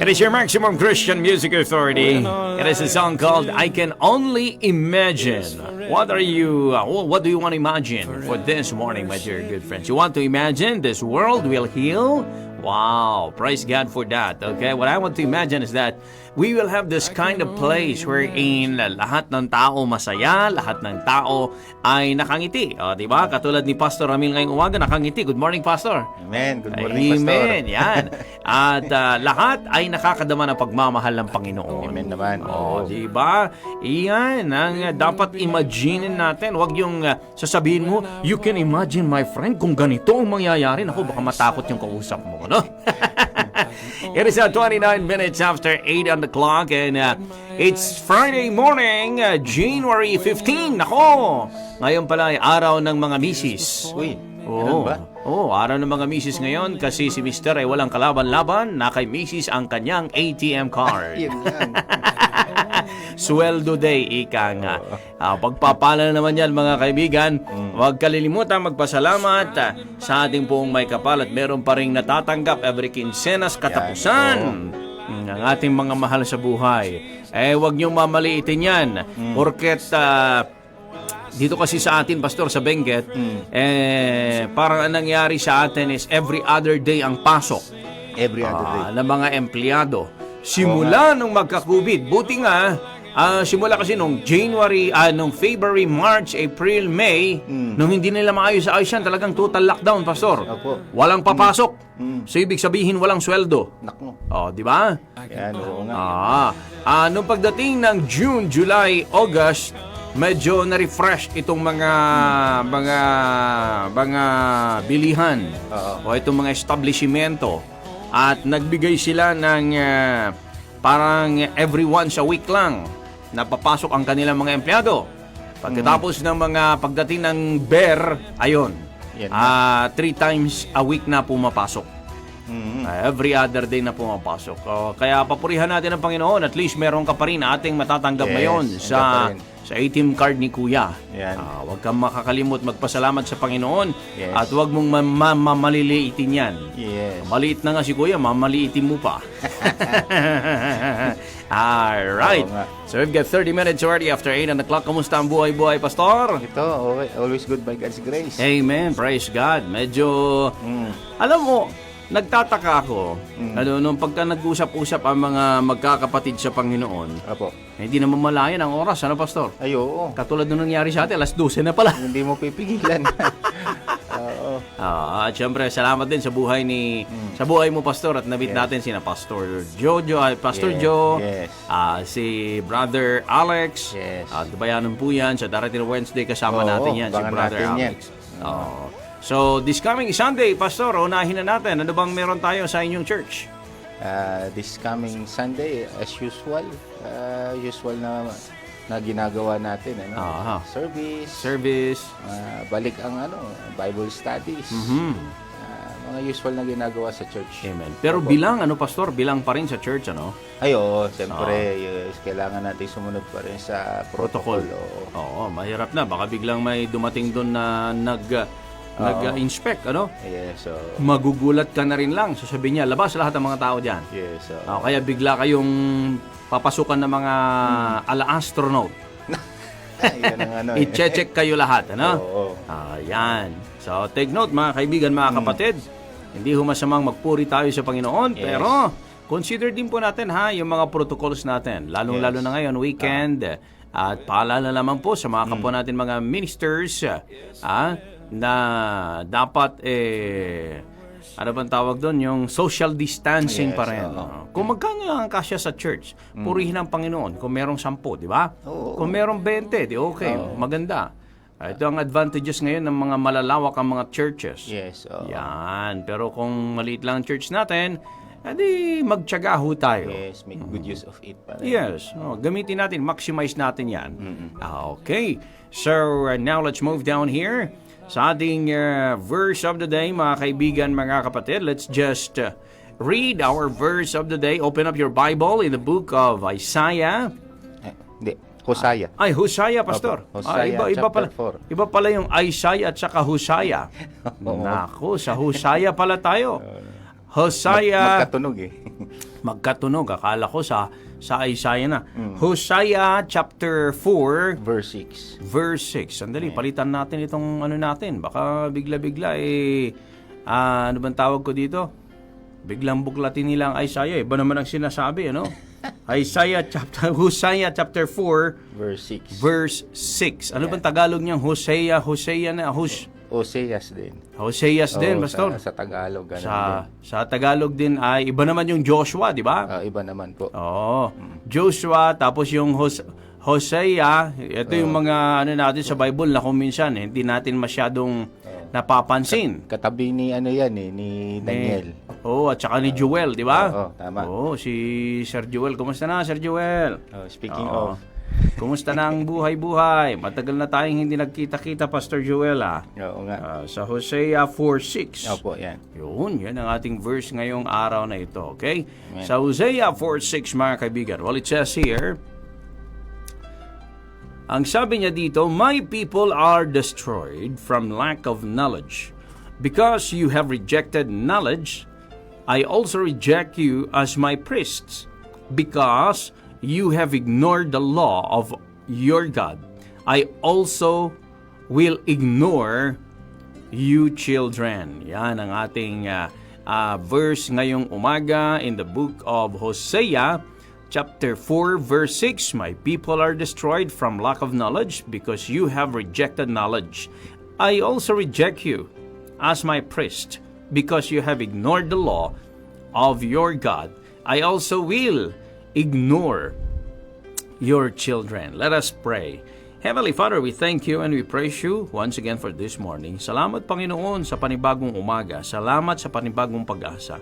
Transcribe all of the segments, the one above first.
It is your Maximum Christian Music Authority. It is a song called I Can Only Imagine. What do you want to imagine for this morning, my dear good friends? You want to imagine this world will heal? Wow, praise God for that. Okay, what I want to imagine is that we will have this kind of place wherein lahat ng tao masaya, lahat ng tao ay nakangiti. O, di ba? Katulad ni Pastor Ramil ngayong umaga, nakangiti. Good morning, Pastor. Amen. Good morning, Pastor. Amen. Yan. At lahat ay nakakadama ng pagmamahal ng Panginoon. Amen naman. O, di ba? Iyan ang dapat imagine natin. Huwag yung sasabihin mo, you can imagine, my friend, kung ganito ang mangyayari. Naku, baka matakot yung kausap mo. No? It is 29 minutes after 8 on the clock and it's Friday morning, January 15. Nako, ngayon pala ay araw ng mga misis. Uy, ganun ba? Oo, araw ng mga misis ngayon kasi si Mr. ay walang kalaban-laban na kay misis ang kanyang ATM card. Yun lang. Sweldo day, ika nga. Pagpapala naman yan mga kaibigan. Huwag kalilimutan magpasalamat sa ating pong may kapal at meron pa rin natatanggap every quincenas katapusan ng ating mga mahal sa buhay. Huwag niyong mamaliitin yan. Porket dito kasi sa atin, Pastor, sa Benguet, parang ang nangyari sa atin is every other day ang pasok. Every other day. Ng mga empleyado. Simula nung magka-COVID. Buti nga, simula kasi nung February, March, April, May, nung hindi nila maayos-ayos yan, talagang total lockdown, Pastor. Opo. Walang papasok. So, ibig sabihin, walang sweldo. Naku. Di ba? Yan, oo nga. Nung pagdating ng June, July, August, medyo na-refresh itong mga bilihan o itong mga establishmento. At nagbigay sila ng parang every once a week lang napapasok ang kanilang mga empleyado. Pagkatapos ng mga pagdating ng BER, ayun, 3 times a week na pumapasok. Every other day na pumapasok. Kaya papurihan natin ang Panginoon. At least meron ka pa rin ating matatanggap ngayon sa ATM card ni Kuya. Huwag kang makakalimot magpasalamat sa Panginoon at huwag mong mamaliliitin yan. Maliit na nga si Kuya, mamaliitin mo pa. Alright. So we've got 30 minutes already after 8 on the clock. Kamusta ang buhay-buhay, Pastor? Ito, okay. Always good by God's grace. Amen. Praise God. Medyo, alam mo, nagtataka ako, nung pagka nag-usap-usap ang mga magkakapatid sa Panginoon, hindi na mamalayan ang oras, ano, Pastor? Ay, oo. Katulad nung nangyari sa atin, alas 12 na pala. Hindi mo pipigilan. Oo. At syempre, salamat din sa buhay sa buhay mo, Pastor, at nabit natin sina Pastor Jojo, Pastor Joe, si Brother Alex, at bayanan po yan, sa darating na Wednesday, kasama natin yan, si Brother Alex. So, this coming Sunday, Pastor, unahin na natin. Ano bang meron tayo sa inyong church? This coming Sunday, as usual, na ginagawa natin, service, balik ang Bible studies, mga usual na ginagawa sa church. Amen. Pero bilang, Pastor, bilang pa rin sa church, ano? Ay, oo, siyempre, kailangan natin sumunod pa rin sa protocol. Oo, mahirap na. Baka biglang may dumating doon na nag-inspect, ano? Yes, magugulat ka na rin lang. Sasabihin niya, labas lahat ng mga tao dyan. Yes, kaya bigla kayong papasukan ng mga ala-astronaut. I-check kayo lahat, ano? Yan. So, take note, mga kaibigan, mga kapatid. Hindi masamang magpuri tayo sa Panginoon, pero consider din po natin, yung mga protocols natin. Lalong-lalo na ngayon, weekend. At paalala naman po sa mga kapwa natin, mga ministers, na dapat ano bang tawag doon? Yung social distancing pa rin. Kung magkano ang kasya sa church, purihin ang Panginoon. Kung merong 10, di ba? Kung merong 20, di okay, maganda. Ito ang advantages ngayon ng mga malalawak ang mga churches. Yan. Pero kung maliit lang ang church natin, edi magtiyaga ho tayo. Yes, make good use of it. Yes. Gamitin natin, maximize natin yan. Okay. So, now let's move down here sa ating verse of the day, mga kaibigan, mga kapatid. Let's just read our verse of the day. Open up your Bible in the book of Isaiah. Hosea. Hosea, Pastor. Hosea, Iba pala. 4. Iba pala yung Isaiah at saka Hosea. Naku, sa Hosea pala tayo. Hosea. Magkatunog magkatunog. Akala ko sa Isaiah na. Hosea chapter 4, Verse 6. verse 6. Sandali, palitan natin itong ano natin. Baka bigla-bigla ano bang tawag ko dito? Biglang buklatin nila ang Isaiah. Iba naman ang sinasabi, ano? Hosea chapter 4, Verse 6. verse 6. Ano bang Tagalog niyang Hosea na Oseas din. Hoseas din, Oo, Pastor. Sa Tagalog, ganun din. Sa Tagalog din ay iba naman yung Joshua, di ba? Iba naman po. Oo. Joshua, tapos yung Hosea, ito yung mga ano natin sa Bible na kung minsan hindi natin masyadong napapansin. Katabi ni ni Daniel. Oo, at saka ni Joel, di ba? Oo, tama. Oo, si Sir Joel. Kumusta na, Sir Joel? Speaking Oo. of, Kumusta na ang buhay-buhay? Matagal na tayong hindi nagkita-kita, Pastor Joel, oo nga. sa Hosea 4:6. Opo, yan. Yan ang ating verse ngayong araw na ito, okay? Sa Hosea 4:6, mga kaibigan, well, it says here, ang sabi niya dito, my people are destroyed from lack of knowledge. Because you have rejected knowledge, I also reject you as my priests. Because you have ignored the law of your God, I also will ignore you children. Yan ang ating verse ngayong umaga in the book of Hosea chapter 4 verse 6. My people are destroyed from lack of knowledge because you have rejected knowledge. I also reject you as my priest because you have ignored the law of your God. I also will ignore your children. Let us pray. Heavenly Father, we thank you and we praise you once again for this morning. Salamat, Panginoon, sa panibagong umaga. Salamat sa panibagong pag-asa.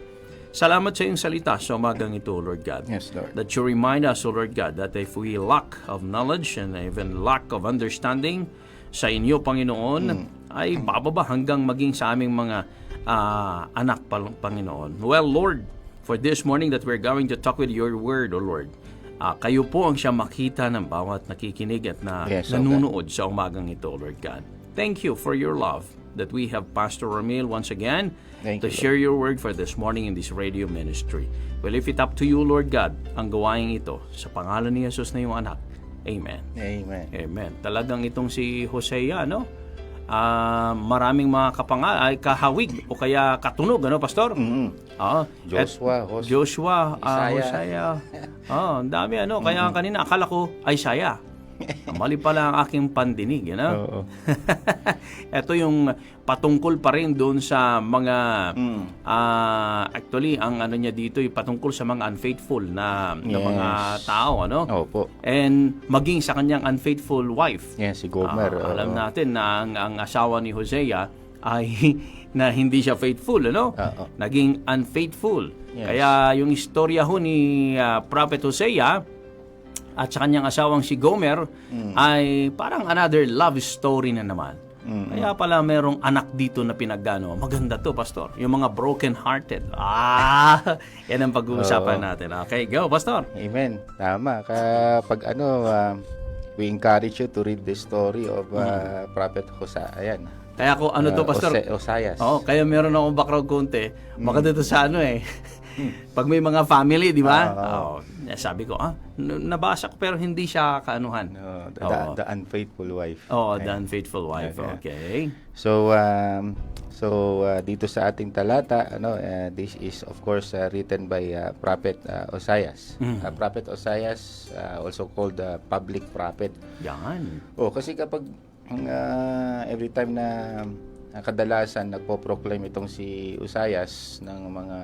Salamat sa iyong salita sa umagang ito, Lord God. Yes, Lord. That you remind us, O Lord God, that if we lack of knowledge and even lack of understanding sa inyo, Panginoon, ay bababa hanggang maging sa aming mga anak, Panginoon. Well, Lord, for this morning that we're going to talk with your word, O Lord, kayo po ang siya makita ng bawat nakikinig at nanunood sa umagang ito, Lord God. Thank you for your love that we have Pastor Ramil once again to share your word for this morning in this radio ministry. We lift it up to you, Lord God, ang gawain ito sa pangalan ni Jesus na iyong anak. Amen. Amen. Amen. Talagang itong si Hosea, no? Maraming mga kahawig o kaya katunog, ano, Pastor? Joshua, Hosea. Ang dami, ano? Kaya kanina akala ko Isaiah. Mali pala ang aking pandinig, Oo. Ito yung patungkol pa rin doon sa mga actually ang ano niya dito ay patungkol sa mga unfaithful na mga tao, ano? Opo. And maging sa kanyang unfaithful wife. Yes, si Gomer. Alam natin na ang asawa ni Hosea ay na hindi siya faithful, ano? Naging unfaithful. Yes. Kaya yung istorya ho ni Prophet Hosea at sa kanyang asawang si Gomer ay parang another love story na naman. Kaya pala merong anak dito na pinagano. Maganda to, Pastor. Yung mga broken-hearted. Yan ang pag-uusapan natin. Okay, go, Pastor. Amen. Tama. Kapag we encourage you to read the story of Prophet Hosea. Ayan. Kaya ko, ano to, Pastor? Oseas. Oo, kaya meron akong background konti. Maganda to sa ano pag may mga family, di ba? Sabi ko, nabasa ko pero hindi siya kaanuhan. The unfaithful wife. The unfaithful wife. Okay. So dito sa ating talata, this is of course written by Prophet Oseas. Prophet Oseas, also called public prophet. Yan. Kasi kapag every time na kadalasan nagpo-proclaim itong si Oseas ng mga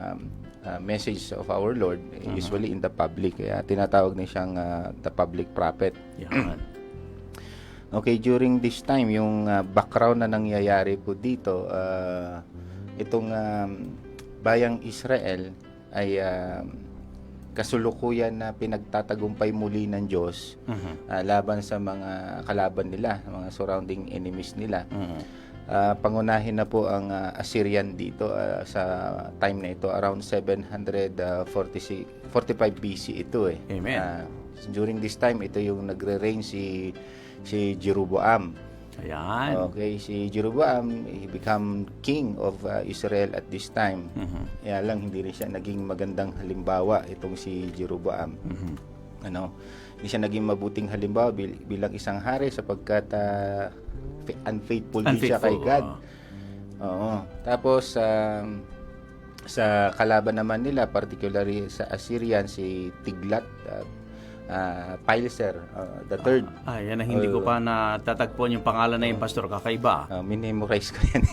message of our Lord, usually in the public. Kaya tinatawag niya siyang the public prophet. Yan. Okay, during this time, yung background na nangyayari po dito, itong bayang Israel ay kasulukuyan na pinagtatagumpay muli ng Diyos laban sa mga kalaban nila, mga surrounding enemies nila. Pangunahin na po ang Assyrian dito sa time na ito, around 745 BC ito eh. Amen. During this time, ito yung nagre-reign si Jeroboam. Ayan. Okay, si Jeroboam, he become king of Israel at this time. Kaya lang, hindi rin siya naging magandang halimbawa itong si Jeroboam. Ano, hindi siya naging mabuting halimbawa bilang isang hari sapagkat unfaithful din siya kay God. Oo. Tapos, sa kalaban naman nila, particularly sa Assyrian, si Tiglath-Pileser the third. Yan ang hindi ko pa natatagpuan yung pangalan na yung pastor. Kakaiba. Minemorize ko yan.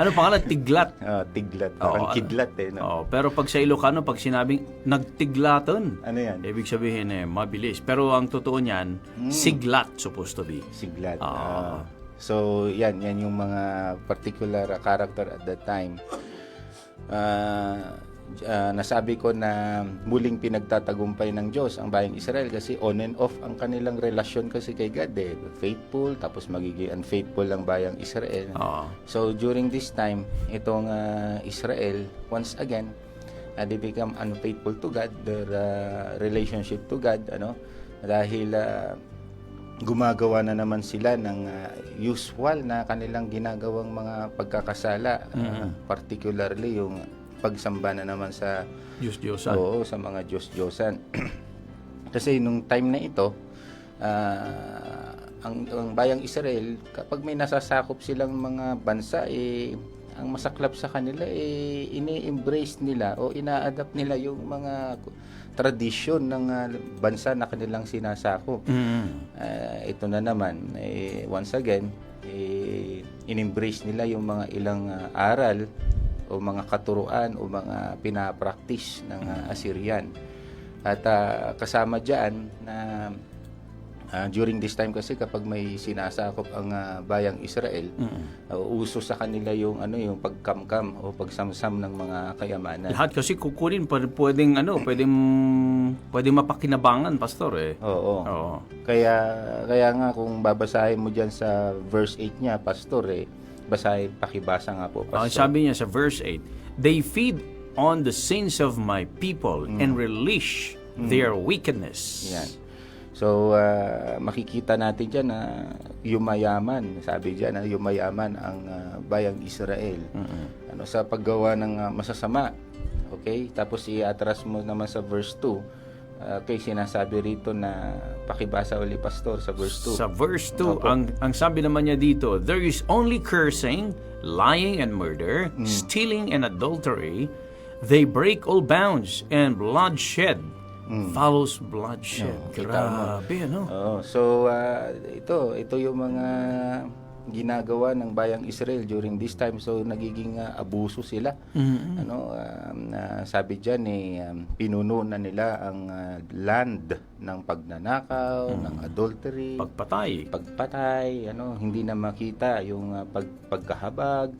Ano pangalan? Tiglat. Tiglat. Parang kidlat eh. No? Pero pag sa Ilocano, pag sinabing nagtiglatan, Ano yan? ibig sabihin mabilis. Pero ang totoo niyan, siglat supposed to be. Siglat. So, yan yung mga particular character at that time. Nasabi ko na muling pinagtatagumpay ng Diyos ang bayang Israel kasi on and off ang kanilang relasyon kasi kay God eh. Faithful, tapos magiging unfaithful ang bayang Israel. So, during this time, itong Israel, once again, they become unfaithful to God, their relationship to God, dahil gumagawa na naman sila ng usual na kanilang ginagawang mga pagkakasala, particularly yung pagsamba na naman sa Diyos-Diyosan. Oo, sa mga Diyos-Diyosan. Kasi nung time na ito, ang bayang Israel, kapag may nasasakop silang mga bansa, ang masaklap sa kanila, ini-embrace nila o ina-adapt nila yung mga tradisyon ng bansa na kanilang sinasakop. Ito na naman, once again, in-embrace nila yung mga ilang aral o mga katuruan o mga pinapractice ng Assyrian. At kasama dyan na during this time kasi kapag may sinasakop ang bayang Israel, uso sa kanila yung yung pagkamkam o pagsamsam ng mga kayamanan. Lahat kasi kukunin pwedeng mapakinabangan, pastor eh. Oo. Kaya nga kung babasahin mo diyan sa verse 8 niya, pastor pakibasa nga po, pastor. Sabi niya sa verse 8, "They feed on the sins of my people and relish their wickedness." Yan. So, makikita natin dyan na yumayaman. Sabi dyan na yumayaman ang bayang Israel. Sa paggawa ng masasama. Okay? Tapos i-atras mo naman sa verse 2. Okay, sinasabi rito na pakibasa uli, pastor, sa verse 2. Sa verse 2, ang sabi naman niya dito, "There is only cursing, lying and murder, stealing and adultery. They break all bounds and bloodshed follows bloodshed." Grabe, So, ito yung mga ginagawa ng bayang Israel during this time. So, nagiging abuso sila. Sabi dyan, pinuno na nila ang land ng pagnanakaw, ng adultery, pagpatay, hindi na makita yung pagkahabag.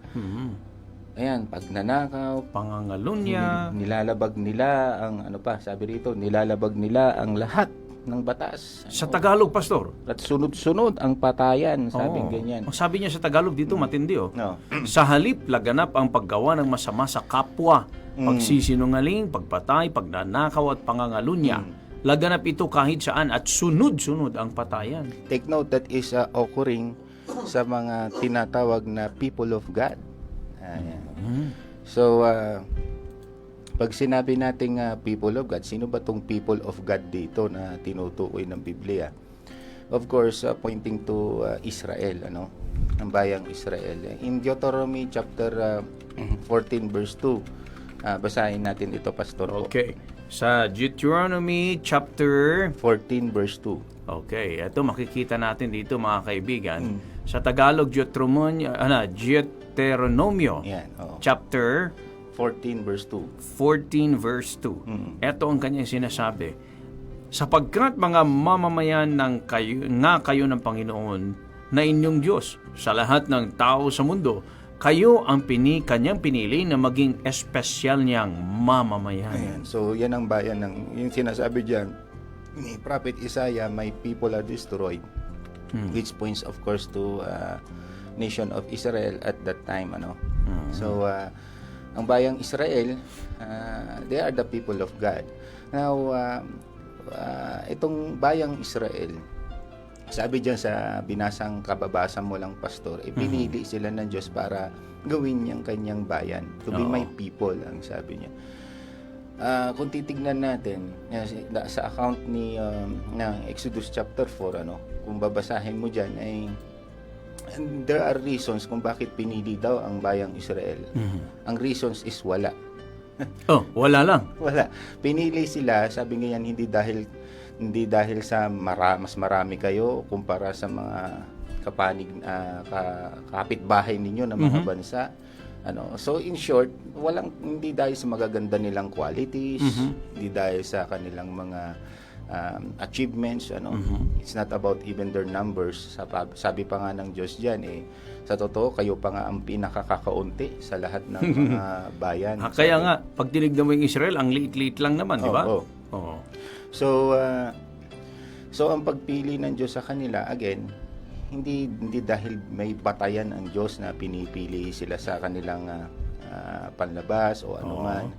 Ayan, pagnanakaw, pangangalunya, nilalabag nila ang sabi rito, nilalabag nila ang lahat ng batas. Sa Tagalog, pastor. At sunod-sunod ang patayan, sabing ganyan. Sabi niya sa Tagalog dito, matindi Sa halip, laganap ang paggawa ng masama sa kapwa, pagsisinungaling, pagpatay, pagnanakaw at pangangalunya. Laganap ito kahit saan at sunod-sunod ang patayan. Take note, that is occurring sa mga tinatawag na people of God. So, pag sinabi nating people of God, sino ba tong people of God dito na tinutukoy ng Biblia? Of course, pointing to Israel, ang bayang Israel. In Deuteronomy chapter 14 verse 2, basahin natin ito, pastor. Okay. Sa Deuteronomy chapter 14 verse 2. Okay, ito makikita natin dito, mga kaibigan. Sa Tagalog, Deuteronomio, Yan, chapter 14 verse 2. 14 verse 2. Ito ang kanyang sinasabi. "Sapagkat mga mamamayan kayo ng Panginoon na inyong Diyos sa lahat ng tao sa mundo, kayo ang kanyang pinili na maging espesyal niyang mamamayan." Ayan. So, yan ang bayan yung sinasabi diyan ni Prophet Isaiah, "My people are destroyed." Which points, of course, to nation of Israel at that time. So, ang bayang Israel, they are the people of God. Now, itong bayang Israel, sabi diyan sa binasang kababasa mo lang, Pastor, pinili sila ng Diyos para gawin niyang kanyang bayan, to be my people, ang sabi niya. Kung titignan natin sa account ng Exodus chapter 4, kung babasahin mo diyan, ay there are reasons kung bakit pinili daw ang bayang Israel. Ang reasons is wala. Wala lang. Wala. Pinili sila, sabi ngayon, hindi dahil sa mas marami kayo kumpara sa mga kapitbahay ninyo ng mga bansa. So in short, hindi dahil sa magaganda nilang qualities, hindi dahil sa kanilang mga achievements, It's not about even their numbers. Sabi pa nga ng Diyos diyan, sa totoo, kayo pa nga ang pinakakakaunti sa lahat ng mga bayan. Kaya nga, pag tinignan mo yung Israel, ang liit-liit lang naman, di ba? Oo. So ang pagpili ng Diyos sa kanila, again, hindi dahil may batayan ang Diyos na pinipili sila sa kanilang panlabas o anuman.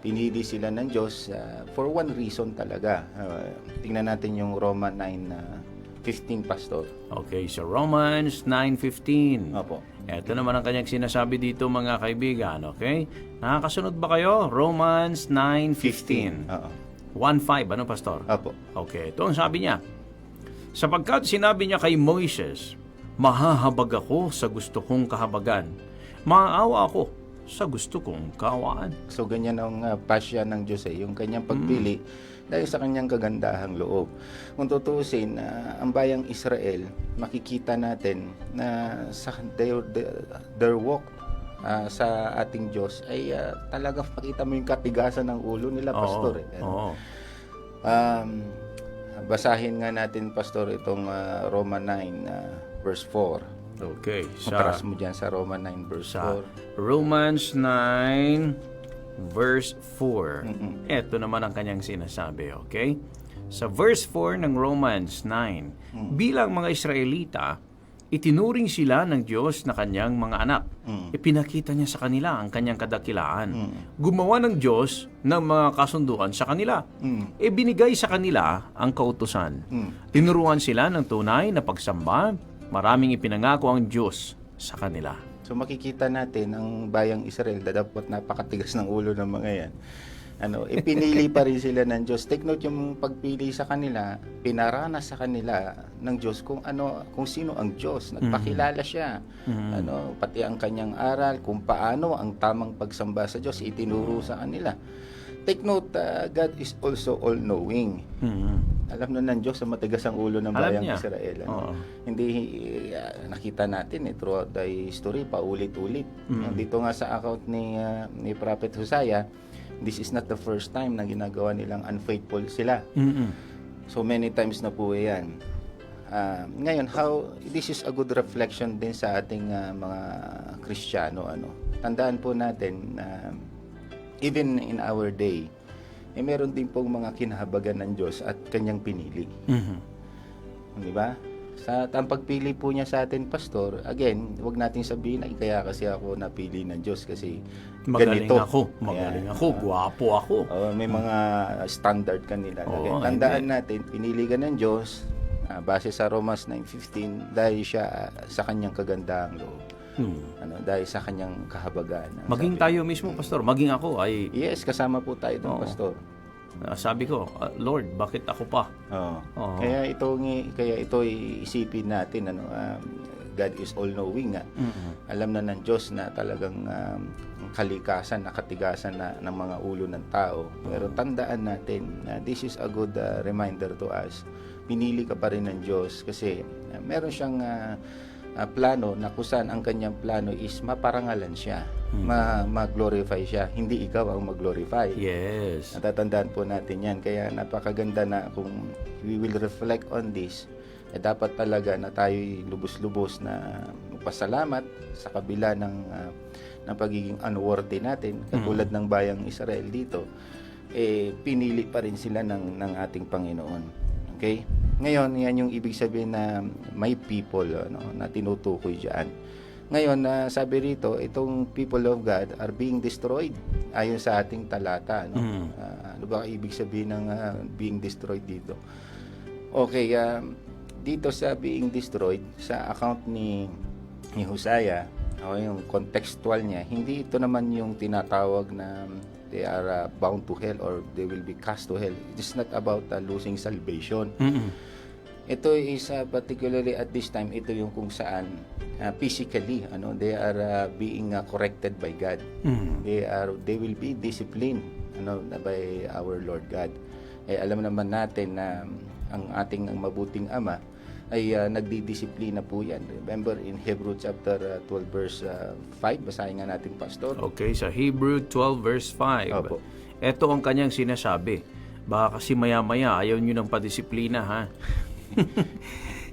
Pinili sila ng Diyos for one reason talaga. Tingnan natin yung Roma 9:15, Pastor. Okay, so Romans 9:15. Opo. Ito naman ang kanyang sinasabi dito, mga kaibigan, okay? Nakakasunod ba kayo? Romans 9:15. 1:5, ano, Pastor? Opo. Okay, ito ang sabi niya. Sapagkat sinabi niya kay Moises, mahahabag ako sa gusto kong kahabagan. Maaawa ako sa gusto kong kaawaan. So ganyan ang pasya ng Diyos, yung kanyang pagpili dahil sa kanyang kagandahang loob. Kung tutusin, ang bayang Israel, makikita natin na sa their walk sa ating Diyos ay talagang pakita mo yung katigasan ng ulo nila, Pastor. Basahin nga natin, Pastor, itong Roma 9 verse 4. Okay. Contrast mo dyan sa Roma 9 verse 4. Romans 9 verse 4. Ito naman ang kanyang sinasabi, okay? Sa verse 4 ng Romans 9, bilang mga Israelita, itinuring sila ng Diyos na kanyang mga anak. Ipinakita niya sa kanila ang kanyang kadakilaan. Gumawa ng Diyos ng mga kasunduan sa kanila. Ibinigay sa kanila ang kautusan. Tinuruan sila ng tunay na pagsamba. Maraming ipinangako ang Diyos sa kanila. So makikita natin ang bayang Israel, dapat napakatigas ng ulo ng mga yan. Ipinili pa rin sila ng Diyos. Take note, yung pagpili sa kanila, pinaranas sa kanila ng Diyos kung sino ang Diyos. Nagpakilala siya. Pati ang kanyang aral, kung paano ang tamang pagsamba sa Diyos, itinuro sa kanila. Take note, God is also all-knowing. Alam na ng Diyos sa matigas ang ulo ng bayang Israel. Hindi nakita natin throughout the history, paulit-ulit. Dito nga sa account ni Prophet Hosea, this is not the first time na ginagawa nilang unfaithful sila. So many times na po yan. Ngayon, this is a good reflection din sa ating mga Kristiyano. Tandaan po natin na even in our day, meron din pong mga kinahabagan ng Diyos at kanyang pinili. Di ba? Ang pagpili po niya sa atin, Pastor, again, wag natin sabihin ay kaya kasi ako napili ng Diyos kasi magaling ganito. Magaling ako, gwapo ako. May mga standard kanila. Tandaan natin, pinili ka ng Diyos base sa Romans 9:15 dahil siya sa kanyang kagandahang loob. Dahil sa kanyang kahabagan. Maging tayo mismo, Pastor, maging ako ay... Yes, kasama po tayo doon, Pastor. Sabi ko, Lord, bakit ako pa? Kaya ito isipin natin, God is all-knowing nga. Alam na ng Diyos na talagang kalikasan, nakatigasan na ng mga ulo ng tao. Pero tandaan natin na this is a good reminder to us. Pinili ka pa rin ng Diyos kasi meron siyang plano na kusan ang kanyang plano is maparangalan siya, mag-glorify siya, hindi ikaw ang mag-glorify. Yes. Natatandaan po natin yan. Kaya napakaganda na kung we will reflect on this, dapat talaga na tayo'y lubos-lubos na magpasalamat sa kabila ng pagiging unworthy natin, katulad ng bayang Israel dito, pinili pa rin sila ng ating Panginoon. Okay? Ngayon, yan yung ibig sabihin na may people na tinutukoy dyan. Ngayon, sabi rito, itong people of God are being destroyed ayon sa ating talata. Ano ba ibig sabihin ng being destroyed dito? Okay, dito sa being destroyed, sa account ni Hosea, o yung contextual niya, hindi ito naman yung tinatawag na they are bound to hell or they will be cast to hell. It is not about losing salvation. Ito is particularly at this time, ito yung kung saan physically they are being corrected by God. They will be disciplined by our Lord God. Alam naman natin na ang ating mabuting Ama ay nagdidisiplina po yan. Remember in Hebrew chapter 12 verse 5, basahin nga natin, Pastor. Okay, sa Hebrew 12 verse 5. Opo. Ito ang kanyang sinasabi. Baka kasi maya-maya ayaw nyo ng padisiplina, ha?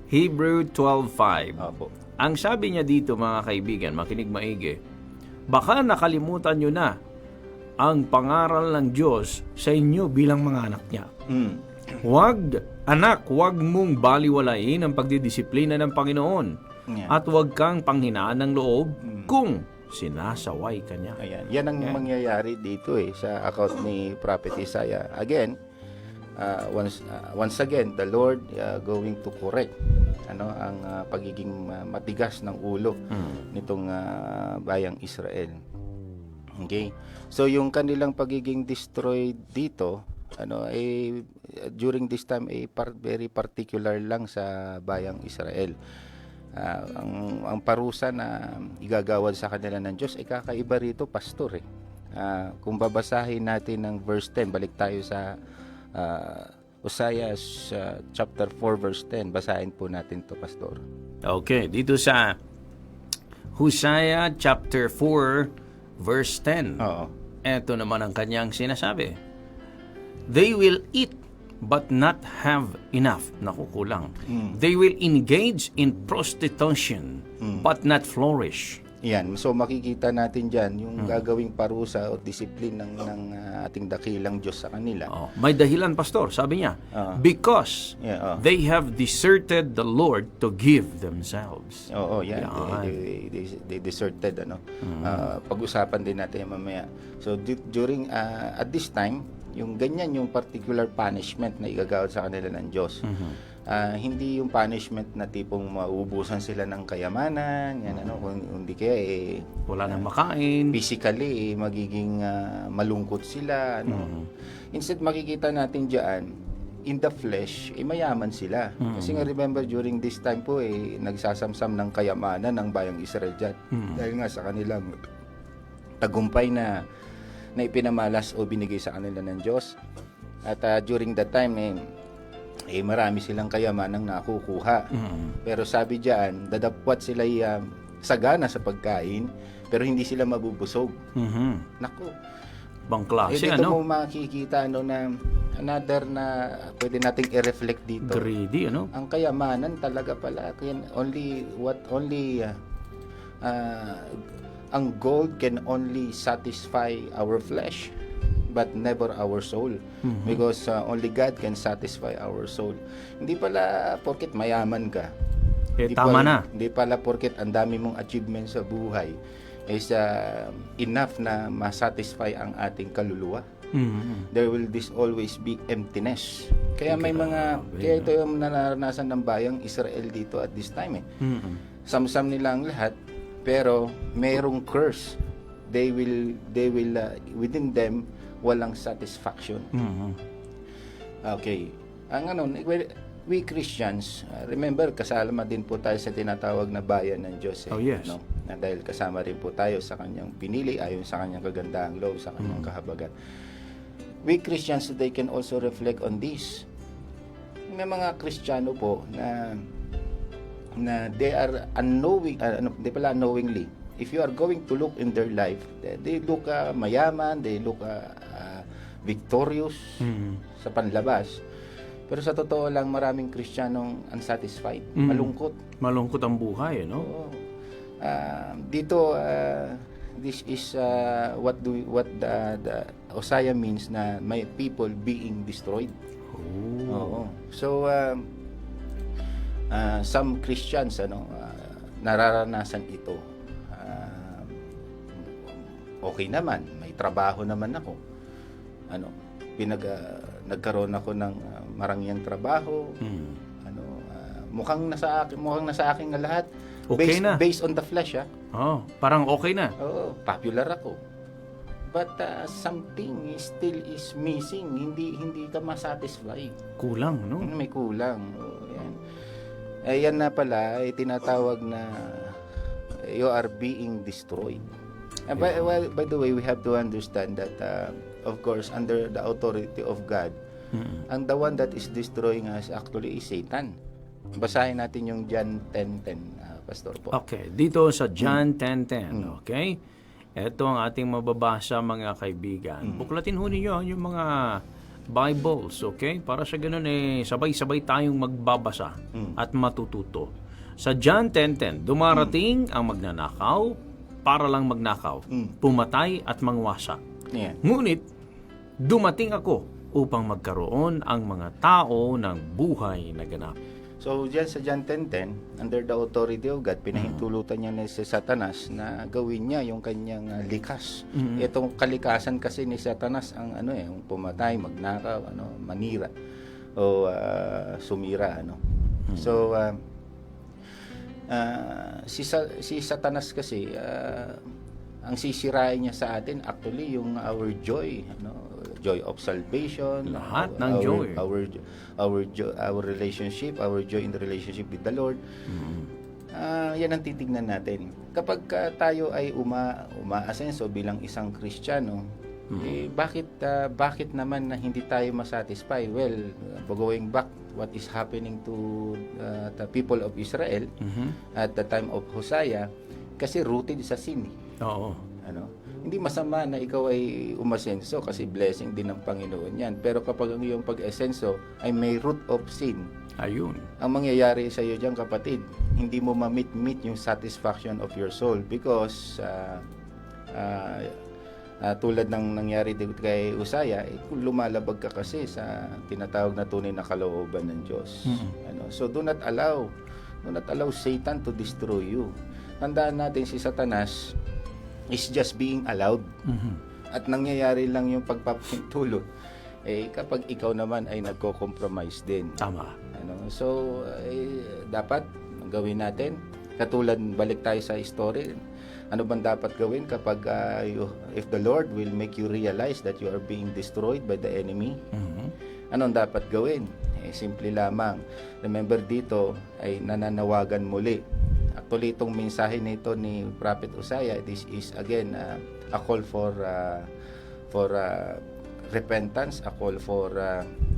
Hebrew 12:5. Opo. Ang sabi niya dito, mga kaibigan, makinig maigi, baka nakalimutan nyo na ang pangaral ng Diyos sa inyo bilang mga anak niya. Huwag mong baliwalain ang pagdidisiplina ng Panginoon at huwag kang panghinaan ng loob kung sinasaway ka niya. Ayan. Yan ang mangyayari dito sa account ni Prophet Isaiah. Again, once again, the Lord going to correct ang pagiging matigas ng ulo nitong bayang Israel. Okay? So yung kanilang pagiging destroyed dito, during this time very particular lang sa bayang Israel. Ang parusa na igagawad sa kanila ng Diyos ay kakaiba rito, Pastor. Kung babasahin natin ng verse 10, balik tayo sa Hosea chapter 4 verse 10. Basahin po natin to, Pastor. Okay, dito sa Hosea chapter 4 verse 10. Oo. Ito naman ang kanyang sinasabi. They will eat but not have enough. Nakukulang. They will engage in prostitution but not flourish. Yan. So makikita natin dyan yung gagawing parusa o disiplin ng ating dakilang Diyos sa kanila. May dahilan, Pastor. Sabi niya, because they have deserted the Lord to give themselves. Oo, yan. They deserted. Pag-usapan din natin mamaya. So during at this time, yung ganyan yung particular punishment na igagawad sa kanila ng Diyos. Hindi yung punishment na tipong mauubusan sila ng kayamanan, yan kung hindi kaya wala nang makain. Physically magiging malungkot sila, Instead makikita natin diyan in the flesh mayaman sila. Kasi nga remember during this time po nagsasamsam ng kayamanan ng bayang Israel diyan. Dahil nga sa kanilang tagumpay na ipinamalas o binigay sa kanila ng Diyos. At during that time marami silang kayamanang nakukuha. Pero sabi diyan, dadapwat sila sagana sa pagkain, pero hindi sila mabubusog. Naku. Bang klase, dito mo makikita na another na pwede nating i-reflect dito. Greedy, Ang kayamanan talaga pala, ang gold can only satisfy our flesh, but never our soul. Because only God can satisfy our soul. Hindi pala porket mayaman ka. Tama na. Hindi pala porket ang dami mong achievements sa buhay is enough na masatisfy ang ating kaluluwa. There will always be emptiness. Kaya kaya ito yung naranasan ng bayang Israel dito at this time. Samsam nila ang lahat, pero mayroong curse. They will within them walang satisfaction. Okay. We Christians, remember, kasama din po tayo sa tinatawag na bayan ng Diyos. Oh, yes. Na dahil kasama rin po tayo sa kanyang pinili, ayon sa kanyang kagandahang loob, sa kanyang kahabagan. We Christians today can also reflect on this. May mga Kristiyano po na they are unknowingly, if you are going to look in their life, they look mayaman, they look victorious sa panlabas. Pero sa totoo lang, maraming Kristiyanong unsatisfied, malungkot. Malungkot ang buhay, Dito, this is what the Hosea means na my people being destroyed. So, some Christians nararanasan ito. Okay naman, may trabaho naman ako. Nagkaroon ako ng marangyang trabaho, Mm. ano, mukhang nasa akin na lahat. Okay na. Based on the flesh, Oh, parang okay na. Oo, popular ako. But something still is missing. Hindi ka masatisfy. Kulang, no? May kulang. Yan. Yan na pala ay tinatawag na you are being destroyed. By the way, we have to understand that of course under the authority of God, ang the one that is destroying us actually is Satan. Basahin natin yung John 10:10, Pastor po. Okay, dito sa John 10:10, okay? Ito ang ating mababasa, mga kaibigan. Buklatin ho ninyo yung mga Bibles, okay? Para sa ganun sabay-sabay tayong magbabasa at matututo. Sa John 10:10, dumarating ang magnanakaw para lang magnakaw, pumatay at mangwasak. Yeah. Ngunit, dumating ako upang magkaroon ang mga tao ng buhay na ganap. So, dyan sa John 10:10, under the authority of God, pinahintulutan niya na si Satanas na gawin niya yung kanyang likas. Itong kalikasan kasi ni Satanas ang yung pumatay, magnakaw, manira o sumira, So, si Satanas kasi ang sisirain niya sa atin actually yung our joy, joy of salvation, Lahat ng joy. our relationship, our joy in the relationship with the Lord. Yan ang titignan natin. Kapag tayo ay umaasenso bilang isang Kristiyano, bakit naman na hindi tayo masatisfy? Well, going back what is happening to the people of Israel at the time of Hosea, kasi rooted sa sin. Oo. Hindi masama na ikaw ay umasenso kasi blessing din ng Panginoon yan. Pero kapag ang iyong pag-asenso ay may root of sin, Ayun. ang mangyayari sa iyo diyan, kapatid, hindi mo ma-meet yung satisfaction of your soul because tulad ng nangyari dito kay Usaya, lumalabag ka kasi sa tinatawag na tunay na kalooban ng Diyos. So do not allow Satan to destroy you. Tandaan natin si Satanas is just being allowed. At nangyayari lang yung pagpapintulot kapag ikaw naman ay nagko-compromise din. Tama. So dapat gawin natin katulad, balik tayo sa story, ano bang dapat gawin kapag if the Lord will make you realize that you are being destroyed by the enemy? Anong dapat gawin? Simple lamang, remember dito ay nananawagan muli. Actually, itong mensahe nito ni Prophet Usaya, this is again a call for repentance, a call for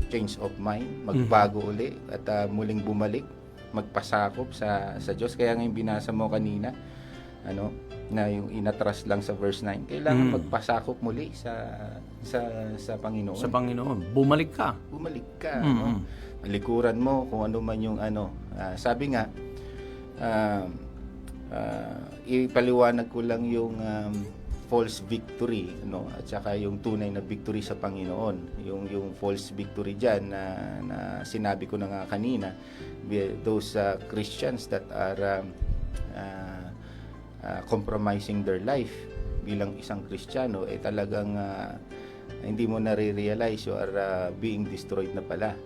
change of mind, magbago uli at muling bumalik, magpasakop sa Diyos. Kaya nga yung binasa mo kanina, na yung inatras lang sa verse 9, kailangan magpasakop muli sa Panginoon. Sa Panginoon, bumalik ka. Bumalik ka. Likuran mo kung ano man yung sabi nga, ipaliwanag ko lang yung false victory, at saka yung tunay na victory sa Panginoon. Yung false victory diyan na sinabi ko na nga kanina, those Christians that are compromising their life bilang isang Kristiyano, talagang hindi mo nare-realize you are being destroyed na pala.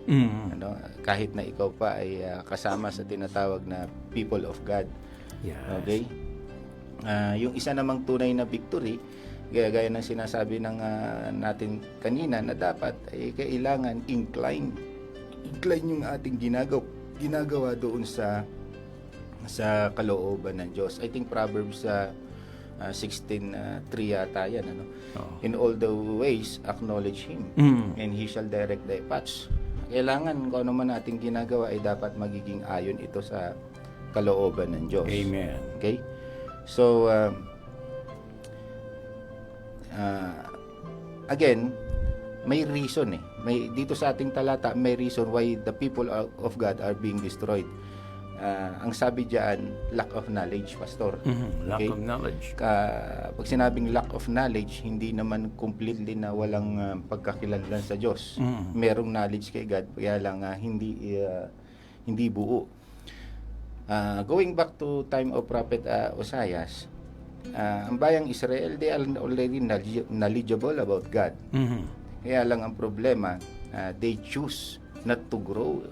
Kahit na ikaw pa ay kasama sa tinatawag na people of God. Yes. Okay? Yung isa namang tunay na victory, gaya ng sinasabi ng natin kanina, na dapat ay kailangan incline yung ating ginagawa doon sa kalooban ng Diyos. I think Proverbs 16:3 yata yan, In all the ways acknowledge Him, and He shall direct thy paths. Kailangan kung ano man nating ginagawa ay dapat magiging ayon ito sa kalooban ng Diyos. Amen. Okay? So, again, may reason dito sa ating talata, may reason why the people of God are being destroyed. Ang sabi diyan, lack of knowledge, Pastor. Lack of knowledge. Pag sinabing lack of knowledge, hindi naman completely na walang pagkakilanlan sa Diyos. Merong knowledge kay God, kaya lang hindi buo. Going back to time of Prophet Oseas, ang bayang Israel, they are already knowledgeable about God. Kaya lang ang problema, they choose not to grow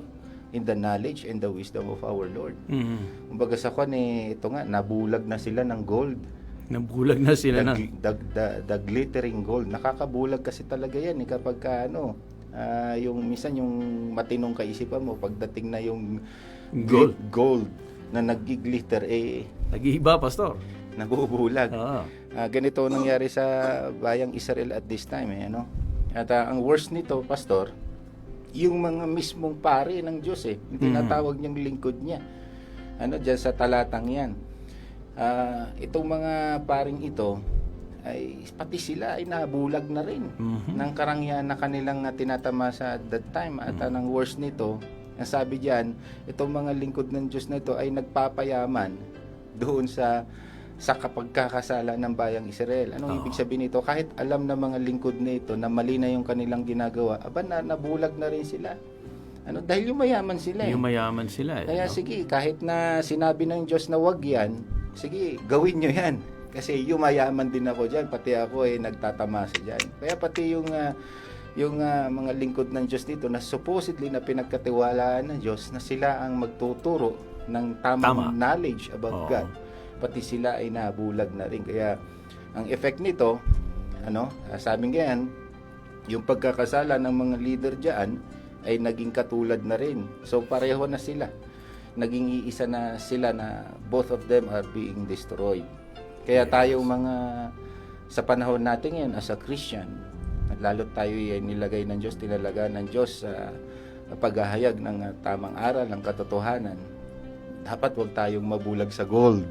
in the knowledge and the wisdom of our Lord. Mhm. Kumbaga sa kwan ito nga, nabulag na sila ng gold. Nabulag na sila ng... The glittering gold. Nakakabulag kasi talaga yan kapag yung minsan yung matinong kaisipan mo pagdating na yung gold na nag-glitter Nag-iiba, Pastor. nabubulag. Oo. Ganito nangyari sa bayang Israel at this time At ang worst nito, Pastor, yung mga mismong pari ng Diyos yung tinatawag niyang lingkod niya. Diyan sa talatang yan. Itong mga paring ito ay pati sila ay nabulag na rin ng karangyaan na kanilang tinatamasa at that time. At ang worst nito, ang sabi diyan, itong mga lingkod ng Diyos na ito ay nagpapayaman doon sa kapagkakasala ng bayang Israel. Anong ibig sabihin nito? Kahit alam ng mga lingkod na ito na mali na yung kanilang ginagawa, nabulag na rin sila. Dahil yumayaman sila. Yumayaman sila. Kaya sige, kahit na sinabi ng Diyos na wag yan, sige, gawin nyo yan. Kasi yumayaman din ako dyan. Pati ako nagtatamasa dyan. Kaya pati yung mga lingkod ng Diyos dito na supposedly na pinagkatiwalaan ng Diyos na sila ang magtuturo ng tamang knowledge about God. Pati sila ay nabulag na rin. Kaya ang effect nito, sabi ngayon, yung pagkakasala ng mga leader dyan ay naging katulad na rin. So pareho na sila. Naging iisa na sila na both of them are being destroyed. Kaya tayo sa panahon natin ngayon as a Christian, lalo tayo ay nilagay ng Diyos, tinalaga ng Diyos sa paghahayag ng tamang aral, ng katotohanan. Dapat wag tayong mabulag sa gold.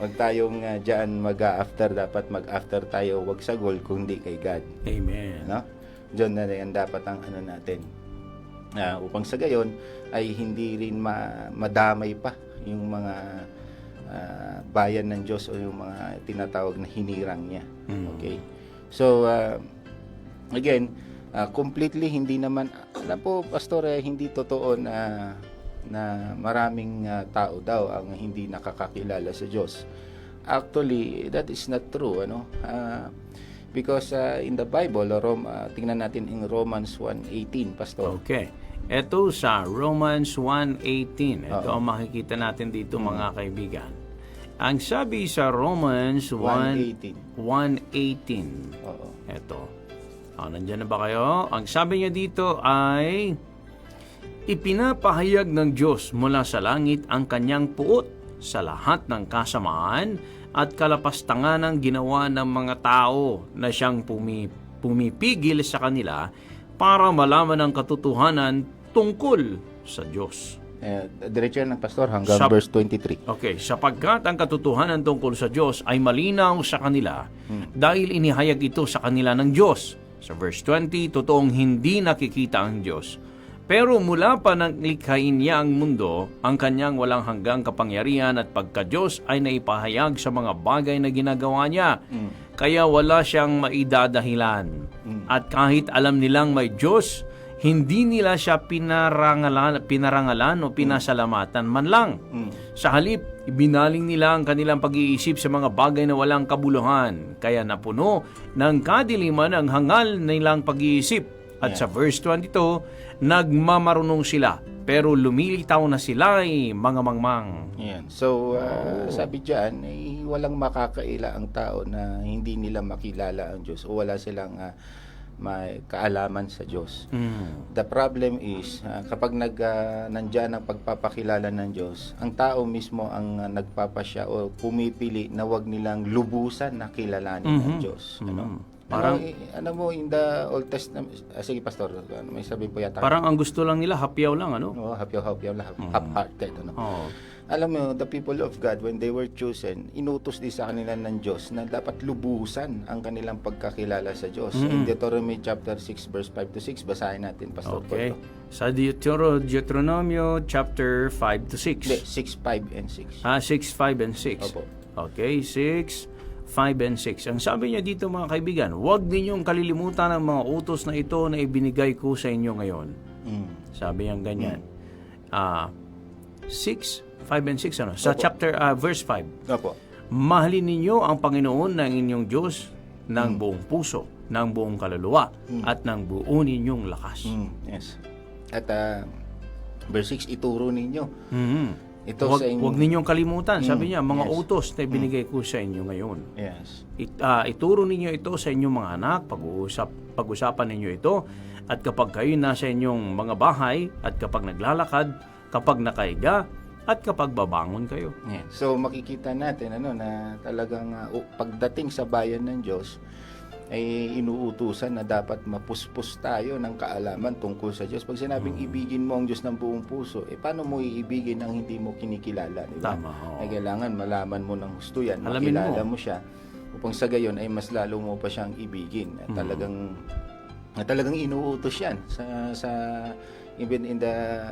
Wag tayong dyan mag-after, dapat mag-after tayo, wag sa gold kundi kay God. Amen. Diyan na yan dapat ang natin. Upang sa gayon ay hindi rin madamay pa yung mga bayan ng Diyos o yung mga tinatawag na hinirang niya. Okay? So, again, completely hindi naman, alam po, Pastor, hindi totoo na maraming tao daw ang hindi nakakakilala sa Diyos. Actually, that is not true, because in the Bible, tingnan natin in Romans 1:18, Pastor. Okay. Ito sa Romans 1:18. Ito ang makikita natin dito, mga kaibigan. Ang sabi sa Romans 1:18. Ito. Nandiyan na ba kayo? Ang sabi niya dito ay, ipinapahayag ng Diyos mula sa langit ang kanyang puot sa lahat ng kasamaan at kalapastangan ng ginawa ng mga tao na siyang pumipigil sa kanila para malaman ang katotohanan tungkol sa Diyos. Diretso ng Pastor hanggang verse 23. Okay, sapagkat ang katotohanan tungkol sa Diyos ay malinaw sa kanila dahil inihayag ito sa kanila ng Diyos. Sa verse 20, totoong hindi nakikita ang Diyos. Pero mula pa nang likhain niya ang mundo, ang kanyang walang hanggang kapangyarihan at pagka-Diyos ay naipahayag sa mga bagay na ginagawa niya. Kaya wala siyang maidadahilan. At kahit alam nilang may Diyos, hindi nila siya pinarangalan o pinasalamatan man lang. Sa halip, ibinaling nila ang kanilang pag-iisip sa mga bagay na walang kabuluhan. Kaya napuno ng kadiliman ang hangal nilang pag-iisip. At sa verse 22, nagmamarunong sila, pero lumilitaw na sila ay mga mangmang. Yan. So, sabi dyan, walang makakaila ang tao na hindi nila makilala ang Diyos o wala silang may kaalaman sa Diyos. The problem is, kapag nandyan ang pagpapakilala ng Diyos, ang tao mismo ang nagpapasya o pumipili na wag nilang lubusan na kilalanin ang Diyos. Parang in the Old Testament, sige Pastor, may sabihin po yata. Parang ang gusto lang nila hapyaw lang, hapyaw lang, half-hearted, Alam mo, the people of God, when they were chosen, inutos din sa kanila ng Diyos na dapat lubusan ang kanilang pagkakilala sa Diyos. In Deuteronomy chapter 6 verse 5 to 6, basahin natin, Pastor. Okay. Sa Deuteronomio chapter 5 to 6. Hindi, 6, 5 and 6. 6, 5 and 6. Opo. Okay, 6, 5 and 6. Ang sabi niya dito, mga kaibigan, huwag ninyong kalilimutan ang mga utos na ito na ibinigay ko sa inyo ngayon. Sabi niya ganyan. 6, 5 and 6, Sa chapter, verse 5. Opo. Mahalin ninyo ang Panginoon ng inyong Diyos ng buong puso, ng buong kaluluwa at ng buo ninyong lakas. Yes. At verse 6, ituro ninyo. Ito Huwag, sa inyo. huwag ninyong kalimutan, sabi niya, mga Yes. utos na binigay ko sa inyo ngayon. Yes. Ituro ninyo ito sa inyong mga anak, pag-usapan ninyo ito, at kapag kayo nasa inyong mga bahay, at kapag naglalakad, kapag nakahiga, at kapag babangon kayo. Yeah. So makikita natin na talagang pagdating sa bayan ng Diyos ay inuutusan na dapat mapuspos tayo ng kaalaman tungkol sa Diyos. Pag sinabing ibigin mo ang Diyos ng buong puso, paano mo iibigin ang hindi mo kinikilala? Diba? Tama. Ay kailangan malaman mo ng gusto yan, Alamin makilala mo. mo siya, upang sa gayon ay mas lalo mo pa siyang ibigin. At talagang inuutos yan sa even in the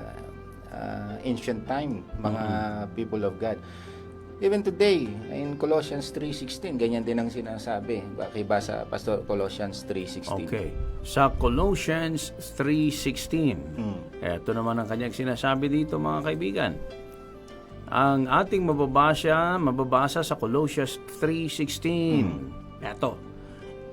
ancient time, mga people of God. Even today, in Colossians 3:16, ganyan din ang sinasabi. Bakibasa, Pastor, Colossians 3:16. Okay. Sa Colossians 3:16, eto naman ang kanyang sinasabi dito, mga kaibigan. Ang ating mababasa sa Colossians 3:16. Eto,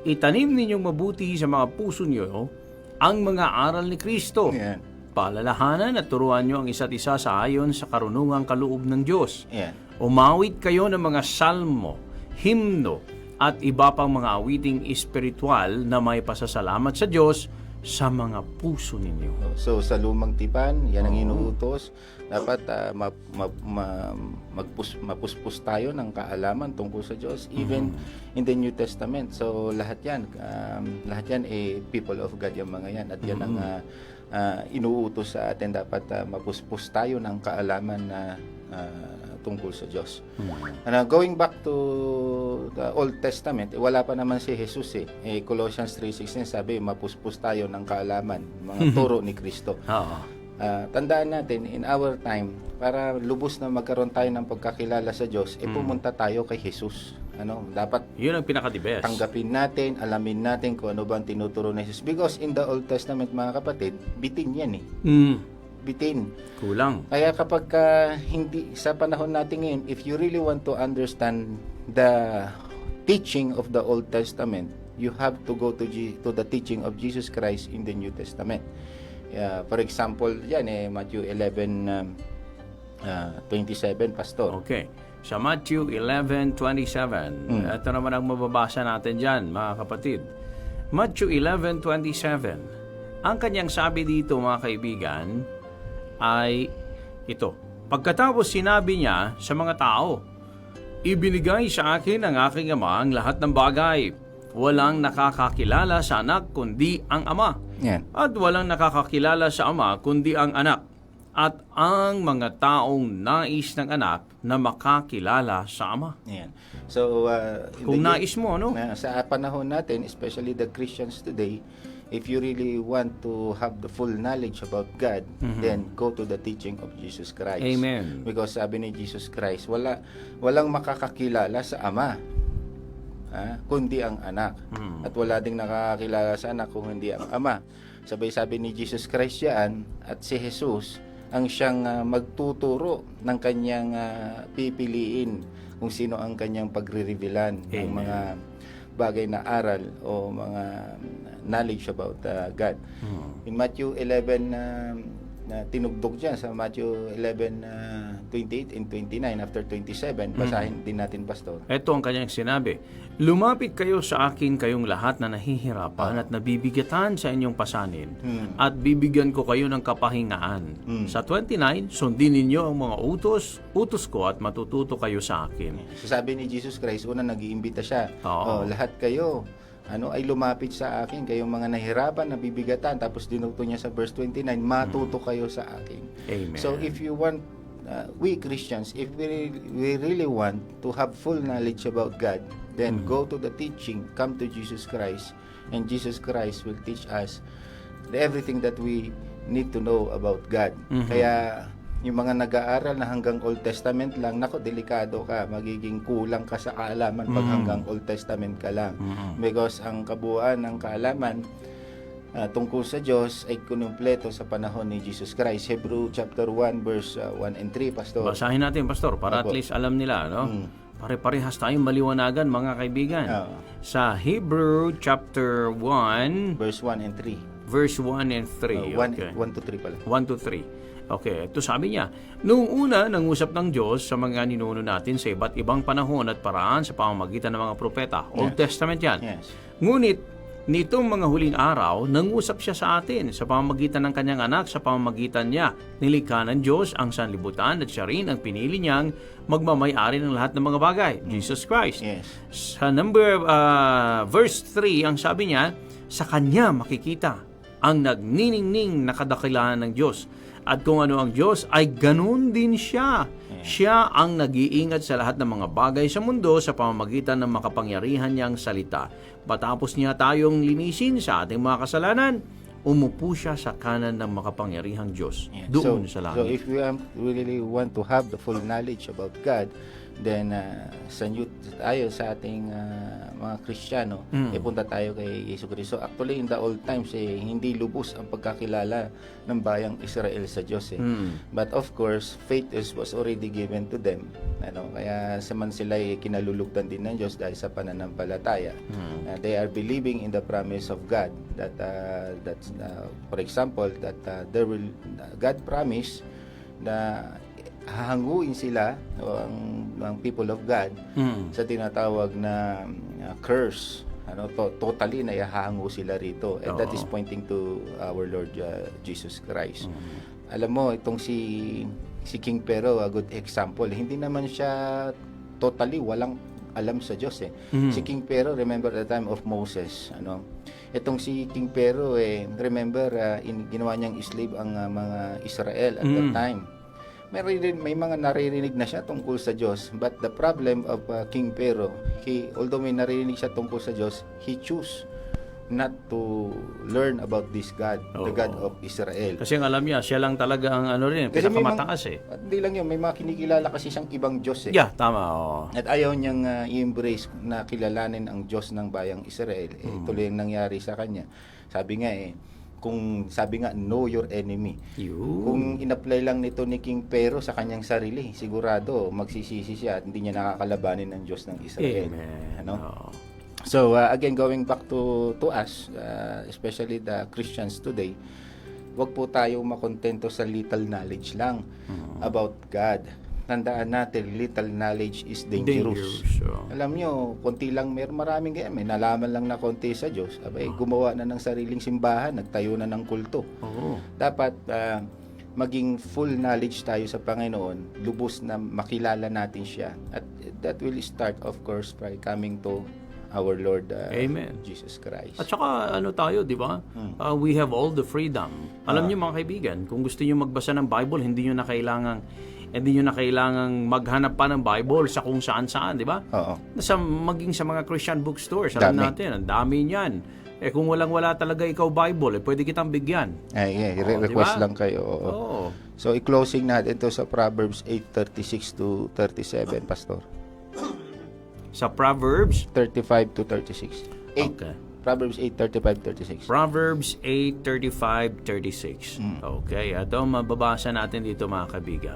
itanim ninyong mabuti sa mga puso niyo ang mga aral ni Kristo. Yan. Paalalahanan at turuan nyo ang isa't isa sa ayon sa karunungang kaloob ng Diyos. Yan. Umawit kayo ng mga salmo, himno, at iba pang mga awiting espiritual na may pasasalamat sa Diyos sa mga puso ninyo. So sa lumang tipan, yan ang inuutos. Dapat mapuspos tayo ng kaalaman tungkol sa Diyos, even in the New Testament. So lahat yan people of God yung mga yan. At yan ang inuutos sa atin. Dapat mapuspos tayo ng kaalaman na tungkol sa Diyos. Going back to the Old Testament, wala pa naman si Jesus Colossians 3:16 sabi, mapuspos tayo ng kaalaman, mga turo ni Kristo. Tandaan natin, in our time, para lubos na magkaroon tayo ng pagkakilala sa Diyos, pumunta tayo kay Jesus. Dapat Yun ang pinaka-the-best. tanggapin natin, alamin natin kung ano ba ang tinuturo ni Jesus. Because in the Old Testament, mga kapatid, bitin yan bitin. Kulang. Kaya kapag hindi sa panahon natin ngayon, if you really want to understand the teaching of the Old Testament, you have to go to the teaching of Jesus Christ in the New Testament. For example, yan Matthew 11:27, Pastor. Okay. Sa Matthew 11:27, ito naman ang mababasa natin dyan, mga kapatid. Matthew 11:27, ang kanyang sabi dito, mga kaibigan, ay ito. Pagkatapos sinabi niya sa mga tao, ibinigay sa akin ng aking ama ang lahat ng bagay. Walang nakakakilala sa anak kundi ang ama. Yan. At walang nakakakilala sa ama kundi ang anak. At ang mga taong nais ng anak na makakilala sa ama. Yan. So, Kung nais mo, sa panahon natin, especially the Christians today, if you really want to have the full knowledge about God, then go to the teaching of Jesus Christ. Amen. Because sabi ni Jesus Christ, walang makakakilala sa Ama, kundi ang anak. At wala ding nakakakilala sa anak kung hindi ang Ama. Sabi ni Jesus Christ yan, at si Jesus ang siyang magtuturo ng kanyang pipiliin kung sino ang kanyang pagre-revealan ng mga bagay na aral o mga knowledge about God. In Matthew 11 na tinugtog dyan sa Matthew 11:28 and 29 after 27, basahin din natin, Pastor. Ito ang kanyang sinabi, lumapit kayo sa akin kayong lahat na nahihirapan at nabibigatan sa inyong pasanin at bibigyan ko kayo ng kapahingaan. Sa 29, sundin ninyo ang mga utos ko at matututo kayo sa akin. So, sabi ni Jesus Christ, una nag-iimbita siya, lahat kayo ay lumapit sa akin, kayong mga nahirapan, nabibigatan. Tapos dinugto niya sa verse 29, matuto kayo sa akin. Amen. So if you want, we Christians, if we really want to have full knowledge about God, then go to the teaching, come to Jesus Christ, and Jesus Christ will teach us everything that we need to know about God. Kaya yung mga nag-aaral na hanggang Old Testament lang, nako, delikado ka, magiging kulang ka sa kaalaman pag hanggang Old Testament ka lang. Because ang kabuuan ng kaalaman tungkol sa Diyos ay kinumpleto sa panahon ni Jesus Christ. Hebrew chapter 1 verse 1 and 3, Pastor. Basahin natin, Pastor, para at Opo. least alam nila, no? Pare-parehas tayong maliwanagan, mga kaibigan. Oo. Sa Hebrew chapter 1, Verse 1 and 3. verse 1 and 3. 1 Okay. to 3 pala. 1 to 3. Okay, ito sabi niya, noong una, nangusap ng Diyos sa mga ninuno natin sa iba't ibang panahon at paraan sa pamamagitan ng mga propeta. Old Testament yan. Yes. Ngunit, nitong mga huling araw, nangusap siya sa atin sa pamamagitan ng kanyang anak, sa pamamagitan niya. Nilikha ng Diyos ang sanlibutan at siya rin ang pinili niyang magmamay-ari ng lahat ng mga bagay. Jesus Christ. Yes. Sa verse 3, ang sabi niya, sa kanya makikita ang nagniningning na kadakilahan ng Diyos. At kung ano ang Diyos, ay ganun din siya. Siya ang nag-iingat sa lahat ng mga bagay sa mundo sa pamamagitan ng makapangyarihan niyang salita. Matapos niya tayong linisin sa ating mga kasalanan, umupo siya sa kanan ng makapangyarihang Diyos. Yeah. Doon sa So langit. if we really want to have the full knowledge about God, then sanyo tayo sa ating mga Kristiyano, punta tayo kay Yesu Cristo. Actually, in the old times, hindi lubos ang pagkakilala ng bayang Israel sa Diyos. But of course, faith was already given to them. Kaya saman sila kinalulugdan din ng Diyos dahil sa pananampalataya. They are believing in the promise of God that for example, that God promised na hahanguin sila ang people of God sa tinatawag na curse. Totally na ihahango sila rito. And that is pointing to our Lord Jesus Christ. Alam mo, itong si King Pero, a good example. Hindi naman siya totally walang alam sa Diyos. Si King Pero, remember the time of Moses. Itong si King Pero, remember, ginawa niyang slave ang mga Israel at that time. May mga naririnig na siya tungkol sa Diyos, but the problem of King Pero, although may naririnig siya tungkol sa Diyos, he choose not to learn about this God, the God of Israel. Kasi ang alam niya, siya lang talaga ang pinakamataas Hindi lang yun, may mga kinikilala kasi siyang ibang Diyos. Yeah, tama. Oh. At ayaw niyang i-embrace na kilalanin ang Diyos ng bayang Israel. Tuloy ang nangyari sa kanya. Sabi nga, know your enemy. Kung in-apply lang nito ni King Pero sa kanyang sarili, sigurado magsisisi siya at hindi niya nakakalabanin ng Diyos ng Israel. Amen. So again, going back to us, especially the Christians today, wag po tayo makontento sa little knowledge lang about God. Tandaan natin, little knowledge is dangerous. Alam nyo, konti lang, maraming ganyan. May nalaman lang na konti sa Diyos. Gumawa na ng sariling simbahan, nagtayo na ng kulto. Dapat maging full knowledge tayo sa Panginoon, lubos na makilala natin siya. At that will start, of course, by coming to our Lord Amen. Jesus Christ. At saka tayo, di ba? We have all the freedom. Alam niyo mga kaibigan, kung gusto niyo magbasa ng Bible, hindi niyo na kailangang maghanap pa ng Bible sa kung saan-saan, di ba? Oo. Maging sa mga Christian bookstores, alam natin, ang dami niyan. Kung walang-wala talaga ikaw Bible, pwede kitang bigyan. Request diba? lang kayo. Oo. So, i-closing natin ito sa Proverbs 8:36 to 37, Pastor. Sa Proverbs 35 to 36. Okay. Proverbs 8:35-36. Proverbs 8:35-36. Okay, ito mababasa natin dito mga kaibigan.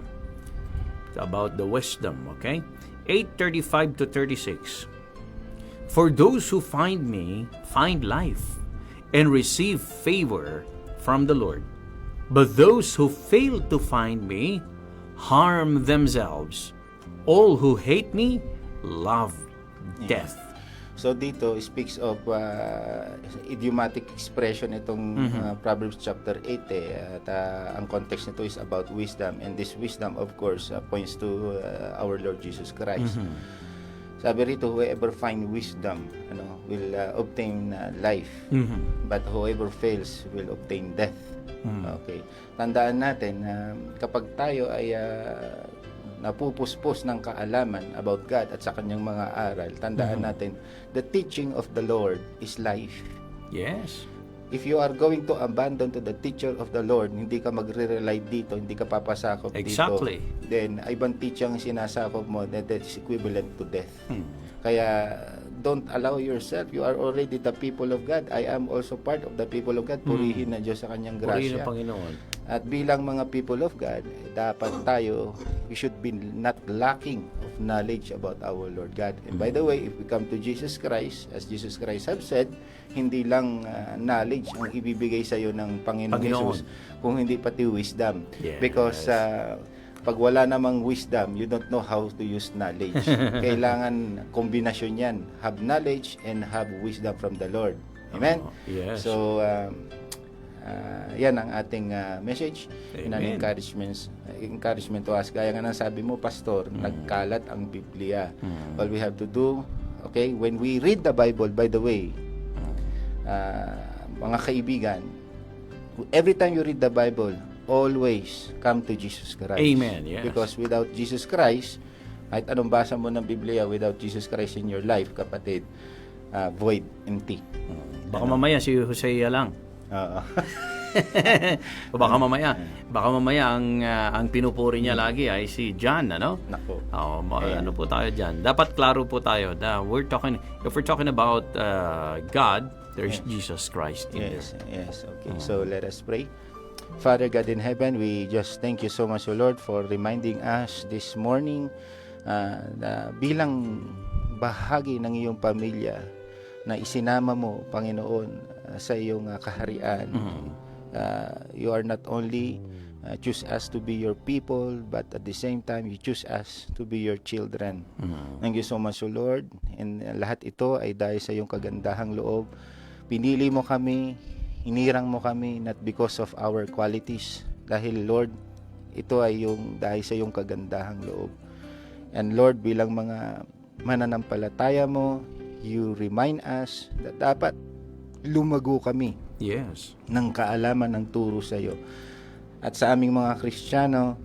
It's about the wisdom, okay? 8:35 to 36. For those who find me find life and receive favor from the Lord. But those who fail to find me harm themselves. All who hate me love death. So dito speaks of idiomatic expression itong Proverbs chapter 8 at ang context nito is about wisdom, and this wisdom of course points to our Lord Jesus Christ. Sabi rito, whoever find wisdom will obtain life, but whoever fails will obtain death. Okay. Tandaan natin kapag tayo ay napupuspos ng kaalaman about God at sa kanyang mga aral, tandaan natin, the teaching of the Lord is life. Yes. If you are going to abandon to the teacher of the Lord, hindi ka magre-rely dito, hindi ka papasakop Exactly. dito, then ibang teaching ang sinasakop mo, that is equivalent to death. Kaya don't allow yourself. You are already the people of God. I am also part of the people of God. Purihin na Diyos sa kanyang Purihin grasya. ng Panginoon. At bilang mga people of God, dapat tayo, we should be not lacking of knowledge about our Lord God. And by the way, if we come to Jesus Christ, as Jesus Christ have said, hindi lang knowledge ang ibibigay sa iyo ng Panginoong Jesus, kung hindi pati wisdom. Yes. Because pag wala namang wisdom, you don't know how to use knowledge. Kailangan kombinasyon yan. Have knowledge and have wisdom from the Lord. Amen? Yes. So, yan ang ating message. Amen. And an encouragement to us. Gaya nga ng sabi mo, Pastor, nagkalat ang Biblia. All we have to do, okay, when we read the Bible, by the way, mga kaibigan, every time you read the Bible, always come to Jesus Christ. Amen, yes. Because without Jesus Christ, kahit anong basa mo ng Biblia, without Jesus Christ in your life, kapatid, void, empty. Baka mamaya si Hosea lang. Oo. baka mamaya ang pinupuri niya lagi ay si John, ano? Nako. Ano po tayo diyan? Dapat klaro po tayo na if we're talking about God, there's Jesus Christ in there. Yes. Okay. So let us pray. Father God in heaven, we just thank you so much, O Lord, for reminding us this morning na bilang bahagi ng iyong pamilya na isinama mo, Panginoon, sa iyong kaharian. You are not only choose us to be your people, but at the same time, you choose us to be your children. Thank you so much, O Lord. And lahat ito ay dahil sa iyong kagandahang loob. Pinili mo kami, hinirang mo kami, not because of our qualities. Dahil, Lord, ito ay dahil sa iyong kagandahang loob. And Lord, bilang mga mananampalataya mo, you remind us na dapat lumago kami ng kaalaman ng turo sa iyo. At sa aming mga Kristiyano,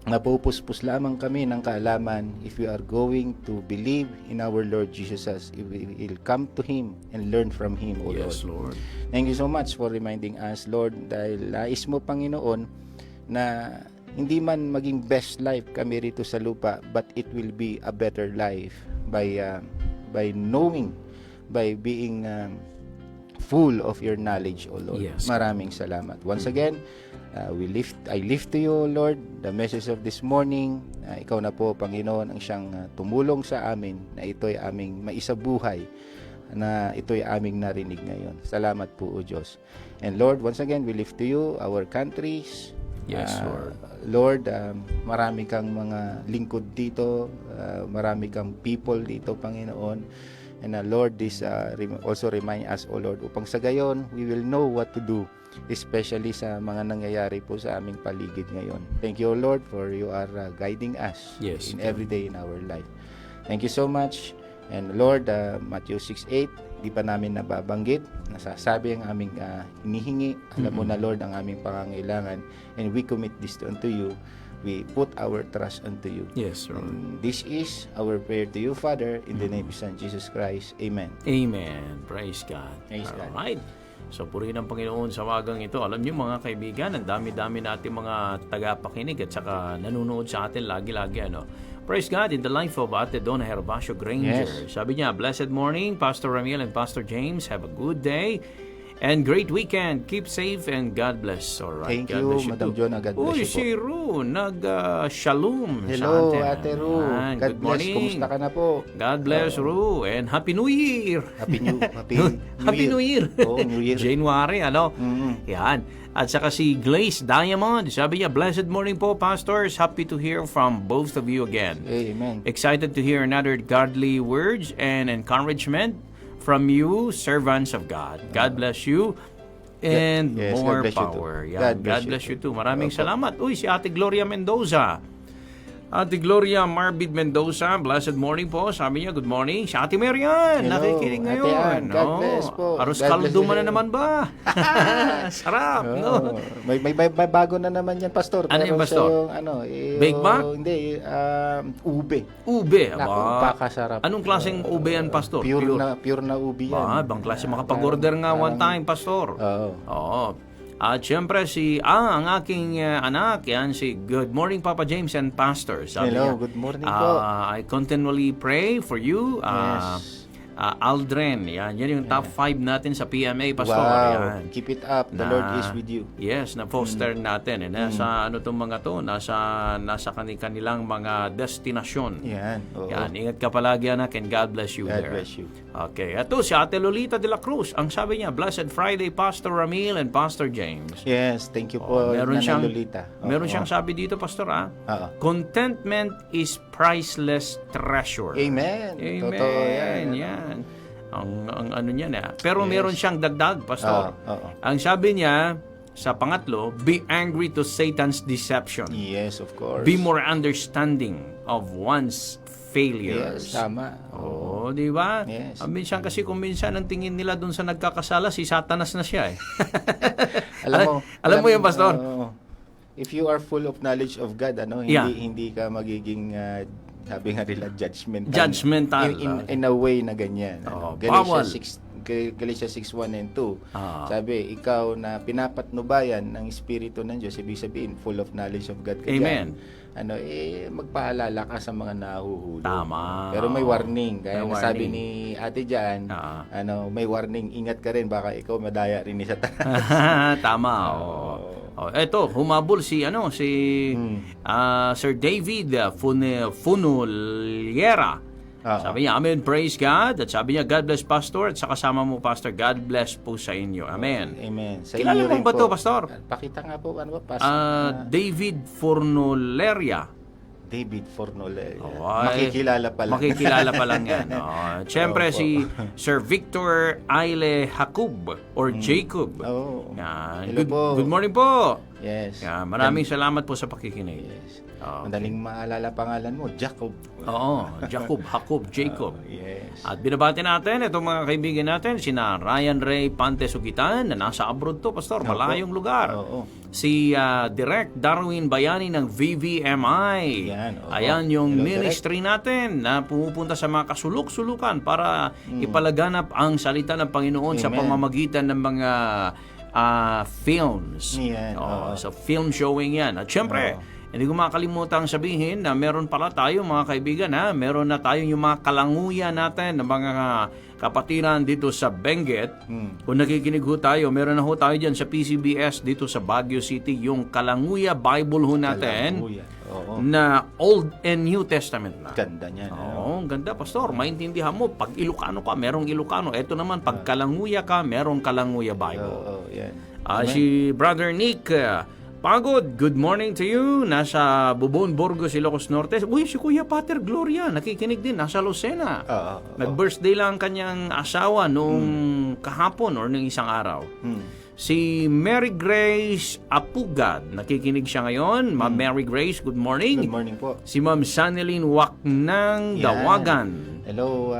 napupuspos lamang kami ng kaalaman if we are going to believe in our Lord Jesus, if we will come to Him and learn from Him, O Yes, Lord. Lord. Thank you so much for reminding us, Lord, dahil nais mo, Panginoon, na hindi man maging best life kami rito sa lupa, but it will be a better life by knowing, by being full of your knowledge, O Lord. Yes. Maraming salamat. Once again, I lift to you, O Lord, the message of this morning. Ikaw na po, Panginoon, ang siyang tumulong sa amin na ito'y aming maisabuhay, na ito'y aming narinig ngayon. Salamat po, O Diyos. And Lord, once again, we lift to you our countries. Yes, Lord. Lord, marami kang mga lingkod dito, marami kang people dito, Panginoon. And Lord, this also remind us, O Lord, upang sa gayon, we will know what to do, especially sa mga nangyayari po sa aming paligid ngayon. Thank you, O Lord, for you are guiding us in every day in our life. Thank you so much. And Lord, Matthew 6:8, di pa namin nababanggit, nasasabi ang aming hinihingi. Alam mo na, Lord, ang aming pangangailangan, and we commit this unto you. We put our trust unto you. Yes, Lord. And this is our prayer to you, Father, in the name of Son Jesus Christ. Amen. Amen. Praise God. Praise God. Alright. So, purihin ang Panginoon sa wagang ito. Alam niyo mga kaibigan, ang dami-dami natin mga tagapakinig at saka nanonood sa atin lagi-lagi. Praise God in the life of Ate Donna Herbacio Granger. Yes. Sabi niya, blessed morning, Pastor Ramiel and Pastor James. Have a good day and great weekend. Keep safe and God bless. Alright. Thank you, Madam Jonah. God bless you po. Si Ru, nag-shalom Hello, sa atin. Ate Ru. Yan, God good bless. morning. Kumusta ka na po? God bless, Ru. And Happy New Year. Happy New Year. Oh, New Year. January, Yan. At saka si Glaze Diamond, sabi niya, blessed morning po, pastors. Happy to hear from both of you again. Amen. Excited to hear another godly words and encouragement from you, servants of God. God bless you. And Yes, more God bless you power. too. Yan. God bless you too. Maraming salamat. Uy, si Ate Gloria Mendoza. Ate Gloria Marbid Mendoza, blessed morning po. Sabi niya, good morning. Si Ate Marian, Hello, nakikinig Ate ngayon. Ann, God bless po. Aros God bless kaldo you man na rin. naman ba? Sarap, no? May bago na naman yan, Pastor. Ano yung Meron Pastor? siyang, Bake Mac? Hindi, ube. Ube, Naku, aba. pakasarap. Anong klaseng ube yan, Pastor? Pure na ube yan. Bang klase makapag-order nga one time, Pastor. Oo. Oo. At syempre ang aking anak, yan si Good Morning Papa James and Pastor. Sabi Hello, niya, good morning po. I continually pray for you. Yes. Aldrin. Yan yung top 5 natin sa PMA, Pastor. Wow. Yan. Keep it up. The Lord is with you. Yes, na-foster natin. Nasa ano tong mga to, nasa kanilang mga destinasyon. Yan. Oo. Yan, ingat ka palagi, anak, and God bless you God there. bless you. Okay, ito si Ate Lolita de la Cruz. Ang sabi niya, Blessed Friday, Pastor Ramil and Pastor James. Yes, thank you po, meron Nanay siyang, Lolita. meron siyang sabi dito, Pastor, Oo. Contentment is priceless treasure. Amen. Amen. Totoo yan. Yan. Ang ano niya na. Pero meron siyang dagdag, Pastor. Oo. Ang sabi niya, sa pangatlo, be angry to Satan's deception. Yes, of course. Be more understanding of one's Yes, failures. tama. Oo, di ba? Yes. Minsan kasi kung minsan ang tingin nila doon sa nagkakasala, si Satanas na siya eh. Alam mo yan, Pastor? If you are full of knowledge of God, hindi Yeah. hindi ka magiging sabi nga nila judgmental. Judgmental. In a way na ganyan. Oo, bawal. Galatia 6:1 and 2. Ah. Sabi, ikaw na pinapatnubayan ng Espiritu ng Diyos, ibig sabihin, full of knowledge of God ka Amen. dyan. Magpaalala ka sa mga nahuhulog. Tama. Pero may warning. Kaya May sabi warning. ni ate dyan, Ah. may warning. Ingat ka rin, baka ikaw madaya rin ni Satanas. Tama. Eto, humabol si Sir David Funoliera. Sabi niya, Amen, praise God. At sabi niya, God bless Pastor. At sa kasama mo, Pastor, God bless po sa inyo. Amen. Amen. Sa Kilala inyo mo rin ba po. to, Pastor? Pakita nga po, ano ba, Pastor? David Fornoleria. David Fornoleria. Ay, Makikilala pa lang. Makikilala pa lang yan. Siyempre, Opo. si Sir Victor Aile Jacob or Jacob. Oo. Yan. Hello po. Good morning po. Yes. Yan. Maraming salamat po sa pakikinig. Yes. Okay. Madaling maalala pangalan mo, Jacob. Oo, Jacob, Jacob. Yes. At binabati natin itong mga kaibigan natin, sina Ryan Ray Pantesugitan na nasa abroad to, Pastor, malayong lugar. Oo. Si Direct Darwin Bayani ng VVMI. Yan, oo. Ayan yung Hello, ministry natin na pumupunta sa mga kasuluk-sulukan para ipalaganap ang salita ng Panginoon sa Amen. pamamagitan ng mga films. Yan, oo. So film showing yan. At syempre, hindi ko makalimutan sabihin na meron pala tayo mga kaibigan, meron na tayo yung mga kalanguya natin ng mga kapatiran dito sa Benguet. Kung nakikinig ho tayo, meron na ho tayo dyan sa PCBS dito sa Baguio City, yung Kalanguya Bible ho natin Kalanguya. Oo. na Old and New Testament na. Ganda niyan. Oo, ang ganda, Pastor. Maintindihan mo, pag Ilocano ka, merong Ilocano. Ito naman, pag Kalanguya ka, merong Kalanguya Bible. Oo, yan. Si Brother Nick Pagod, good morning to you. Nasa Bubon, Burgos, Ilocos Norte. Uy, si Kuya Pater Gloria, nakikinig din. Nasa Lucena. Oo. Nag-birthday lang ang kanyang asawa nung kahapon or nung isang araw. Si Mary Grace Apugad, nakikinig siya ngayon. Ma'am Mary Grace, good morning. Good morning po. Si Ma'am Sanilin Waknang Yan. Dawagan. Hello,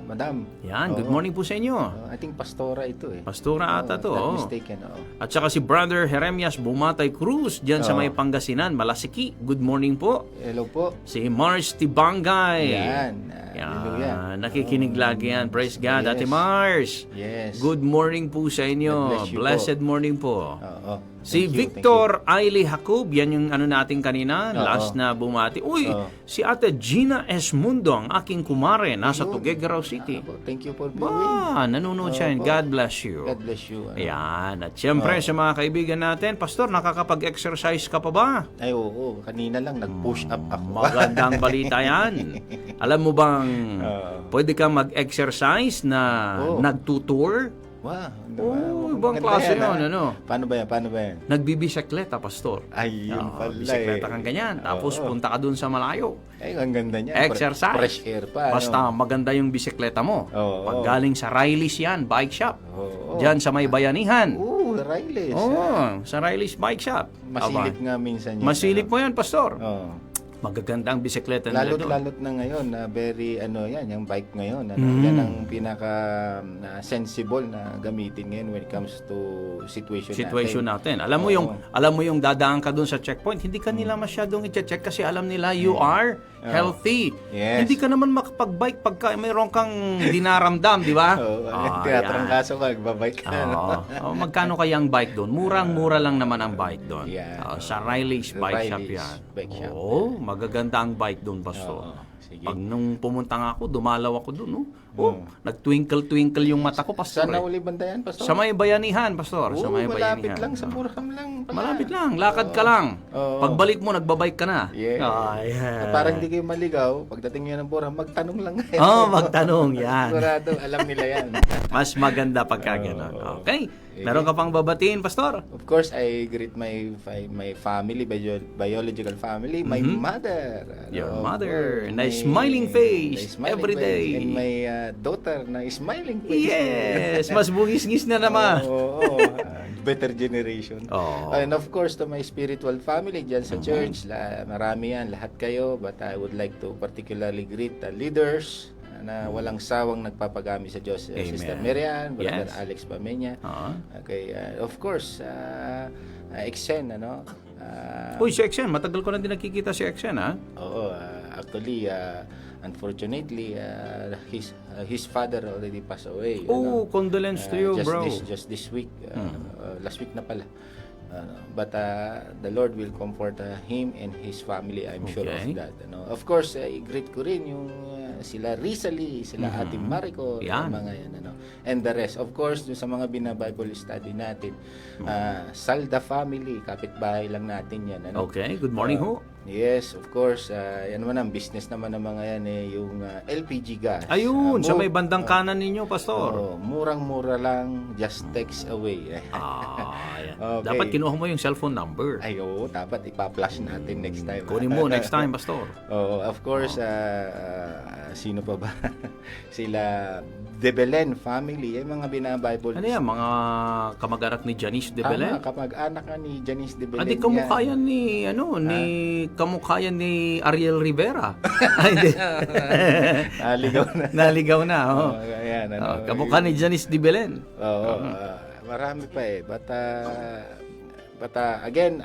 Madam. Yan, good Oo. morning po sa inyo. I think pastora ito eh. Pastora ata to. Not oh. mistaken, oo. At saka si Brother Jeremias Bumatay Cruz dyan sa Oo. may Pangasinan, Malasiki. Good morning po. Hello po. Si Mars Tibangay. Yan. Hallelujah. Nakikinig lagi yan. Praise God. Yes. Ate Mars. Yes. Good morning po sa God inyo. bless you Blessed morning po. Oo. Si Thank you, Victor Ailey Jacob, yan yung ano natin kanina, Oo. last na bumati. Uy, Oo. si Ate Gina S. Mundo, ang aking kumare, nasa Ayun. Tuguegarao City. Thank you for viewing. Nanonood siya. Opo. God bless you. God bless you. Ayan. At syempre, sa mga kaibigan natin, Pastor, nakakapag-exercise ka pa ba? Ay, oo. Kanina lang nag-push up ako. Magandang balita yan. Alam mo bang pwede kang mag-exercise na Oo. nagtutour? Wow. Ibang klase yun, ano? Paano ba yan? Nagbibisekleta, Pastor. Ay, yun pala Bisikleta kang ganyan. Tapos punta ka dun sa malayo. Ay, ang ganda niya. Exercise. Fresh air pa. Basta maganda yung bisikleta mo. Oo. Pag galing sa Riley's yan, bike shop. Oo. Diyan sa may bayanihan. Riles. Sa Riley's Bike Shop. Masilip nga minsan yan. Masilip mo yan, Pastor. Oo. Magagandang bisikleta nila doon. Lalot na ngayon na very yan, yung bike ngayon. Yan ang pinaka sensible na gamitin ngayon when it comes to situation natin. Alam mo yung dadaan ka doon sa checkpoint, hindi ka nila masyadong i-check kasi alam nila you are healthy. Yes. Hindi ka naman makapag-bike pagka mayroon kang dinaramdam, di ba? Tinatrangkaso ka, nagbabike ka. Magkano kaya ang bike doon? Murang-mura lang naman ang bike doon. Yeah. Sa Riley's Bike Shop Riley's yan. Bike Shop. Oo, magaganda ang bike doon, Pastor. Sige. Pag nung pumunta nga ako, dumalaw ako doon. Nag-twinkle-twinkle yung mata ko, Pastor. Saan nauli banda yan, Pastor? Sa may bayanihan, Pastor. Sa may malapit bayanihan. lang, sa Burham lang. Pala. Malapit lang, lakad ka lang. Pagbalik mo, nagbabike ka na. Yeah. Yeah. Parang hindi kayo maligaw, pagdating nyo ng Burham, magtanong lang kayo. Magtanong yan. Sigurado, alam nila yan. Mas maganda pagka ganun. Okay. Meron ka pang babatiin, Pastor? Of course, I greet my family, biological family, my mother. Your of mother, course, na smiling face na smiling every face. day. And my daughter na smiling face. Yes! Mas bugis-gis na naman. Oo. Better generation. Oo. And of course, to my spiritual family dyan sa church, marami yan, lahat kayo. But I would like to particularly greet the leaders na walang sawang nagpapagami sa Diyos. Sister Marian, Brother Yes. Alex Pamenya. Okay, of course, Exen, ano? Uy, si Exen. Matagal ko na din nakikita si Exen, ha? Oo, actually, unfortunately, his father already passed away. Oh, condolence to you, bro. Just this week, last week na pala. But the Lord will comfort him and his family, I'm sure of that. Of course, i-greet ko rin yung sila Rizali, sila Ate Marico, mga yan. And the rest, of course, dun sa mga bina-Bible study natin, Salda family, kapitbahay lang natin yan. Okay, good morning ho. Yes, of course. Yan naman ang business naman ng mga yan yung LPG gas. Ayun, sa may bandang kanan ninyo, Pastor. Murang-mura lang, just text away. Yan. Okay. Dapat kinuha mo yung cellphone number. Ay, oo, dapat ipa-flash natin next time. Kunin mo next time, Pastor. Of course, sino pa ba? Sila De Belen family, yung mga bina-Bible. Ano yan, mga kamag-anak ni Janice de Belen? Kamag-anak ka ni Janice de Belen. Hindi, kamukha yan ni, kamukha yan ni Ariel Rivera. Ay, Naligaw na. Naligaw na, oh. Ayan, kamukha ni Janice de Belen. Oo, marami pa eh. But again,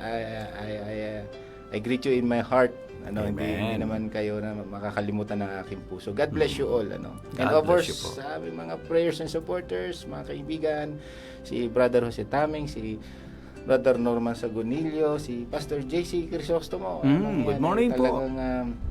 I greet you in my heart. Hindi naman kayo na makakalimutan ng aking puso. God bless you all. And of course, sa aming mga prayers and supporters, mga kaibigan, si Brother Jose Taming, si Brother Norman Sagunillo, si Pastor JC Crisostomo. Good morning po. Talagang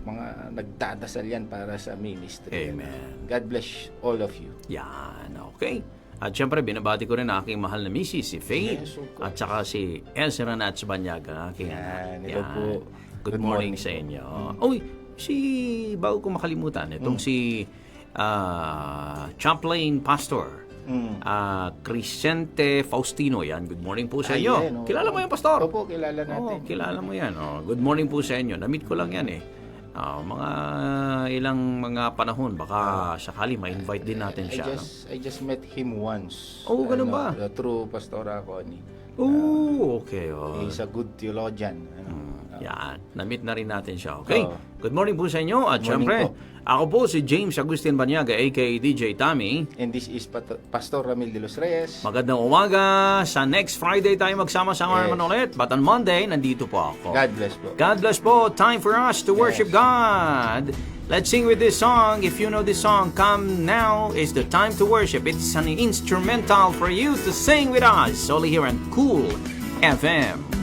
mga nagdadasal yan para sa ministry. Amen. God bless all of you. Yan, okay. At syempre, binabati ko rin ang aking mahal na misis, si Faith. Yes, of course. At saka si Elsa Nats Banyaga. Hello po. Good morning sa inyo. Uy, bago ko makalimutan, itong si Champlain Pastor. Crescente Faustino yan. Good morning po sa inyo. Kilala mo yan, Pastor? Opo, kilala natin. Kilala mo yan. Good morning po sa inyo. Na-meet ko lang yan eh. Mga ilang mga panahon, baka sakali ma-invite din natin siya. I just met him once. Oh, ganun ba? Through Pastora Connie. Oh, okay. He's a good theologian. Yan, na-meet na rin natin siya. Okay? Good morning po sa inyo. At syempre, po. ako po si James Agustin Banyaga, aka DJ Tommy. And this is Pastor Ramil de los Reyes. Magandang umaga. Sa next Friday tayo magsama-sama naman ulit. But on Monday, nandito po ako. God bless po. God bless po. Time for us to worship God. Let's sing with this song. If you know this song, Come Now is the Time to Worship. It's an instrumental for you to sing with us. Only here on Cool FM.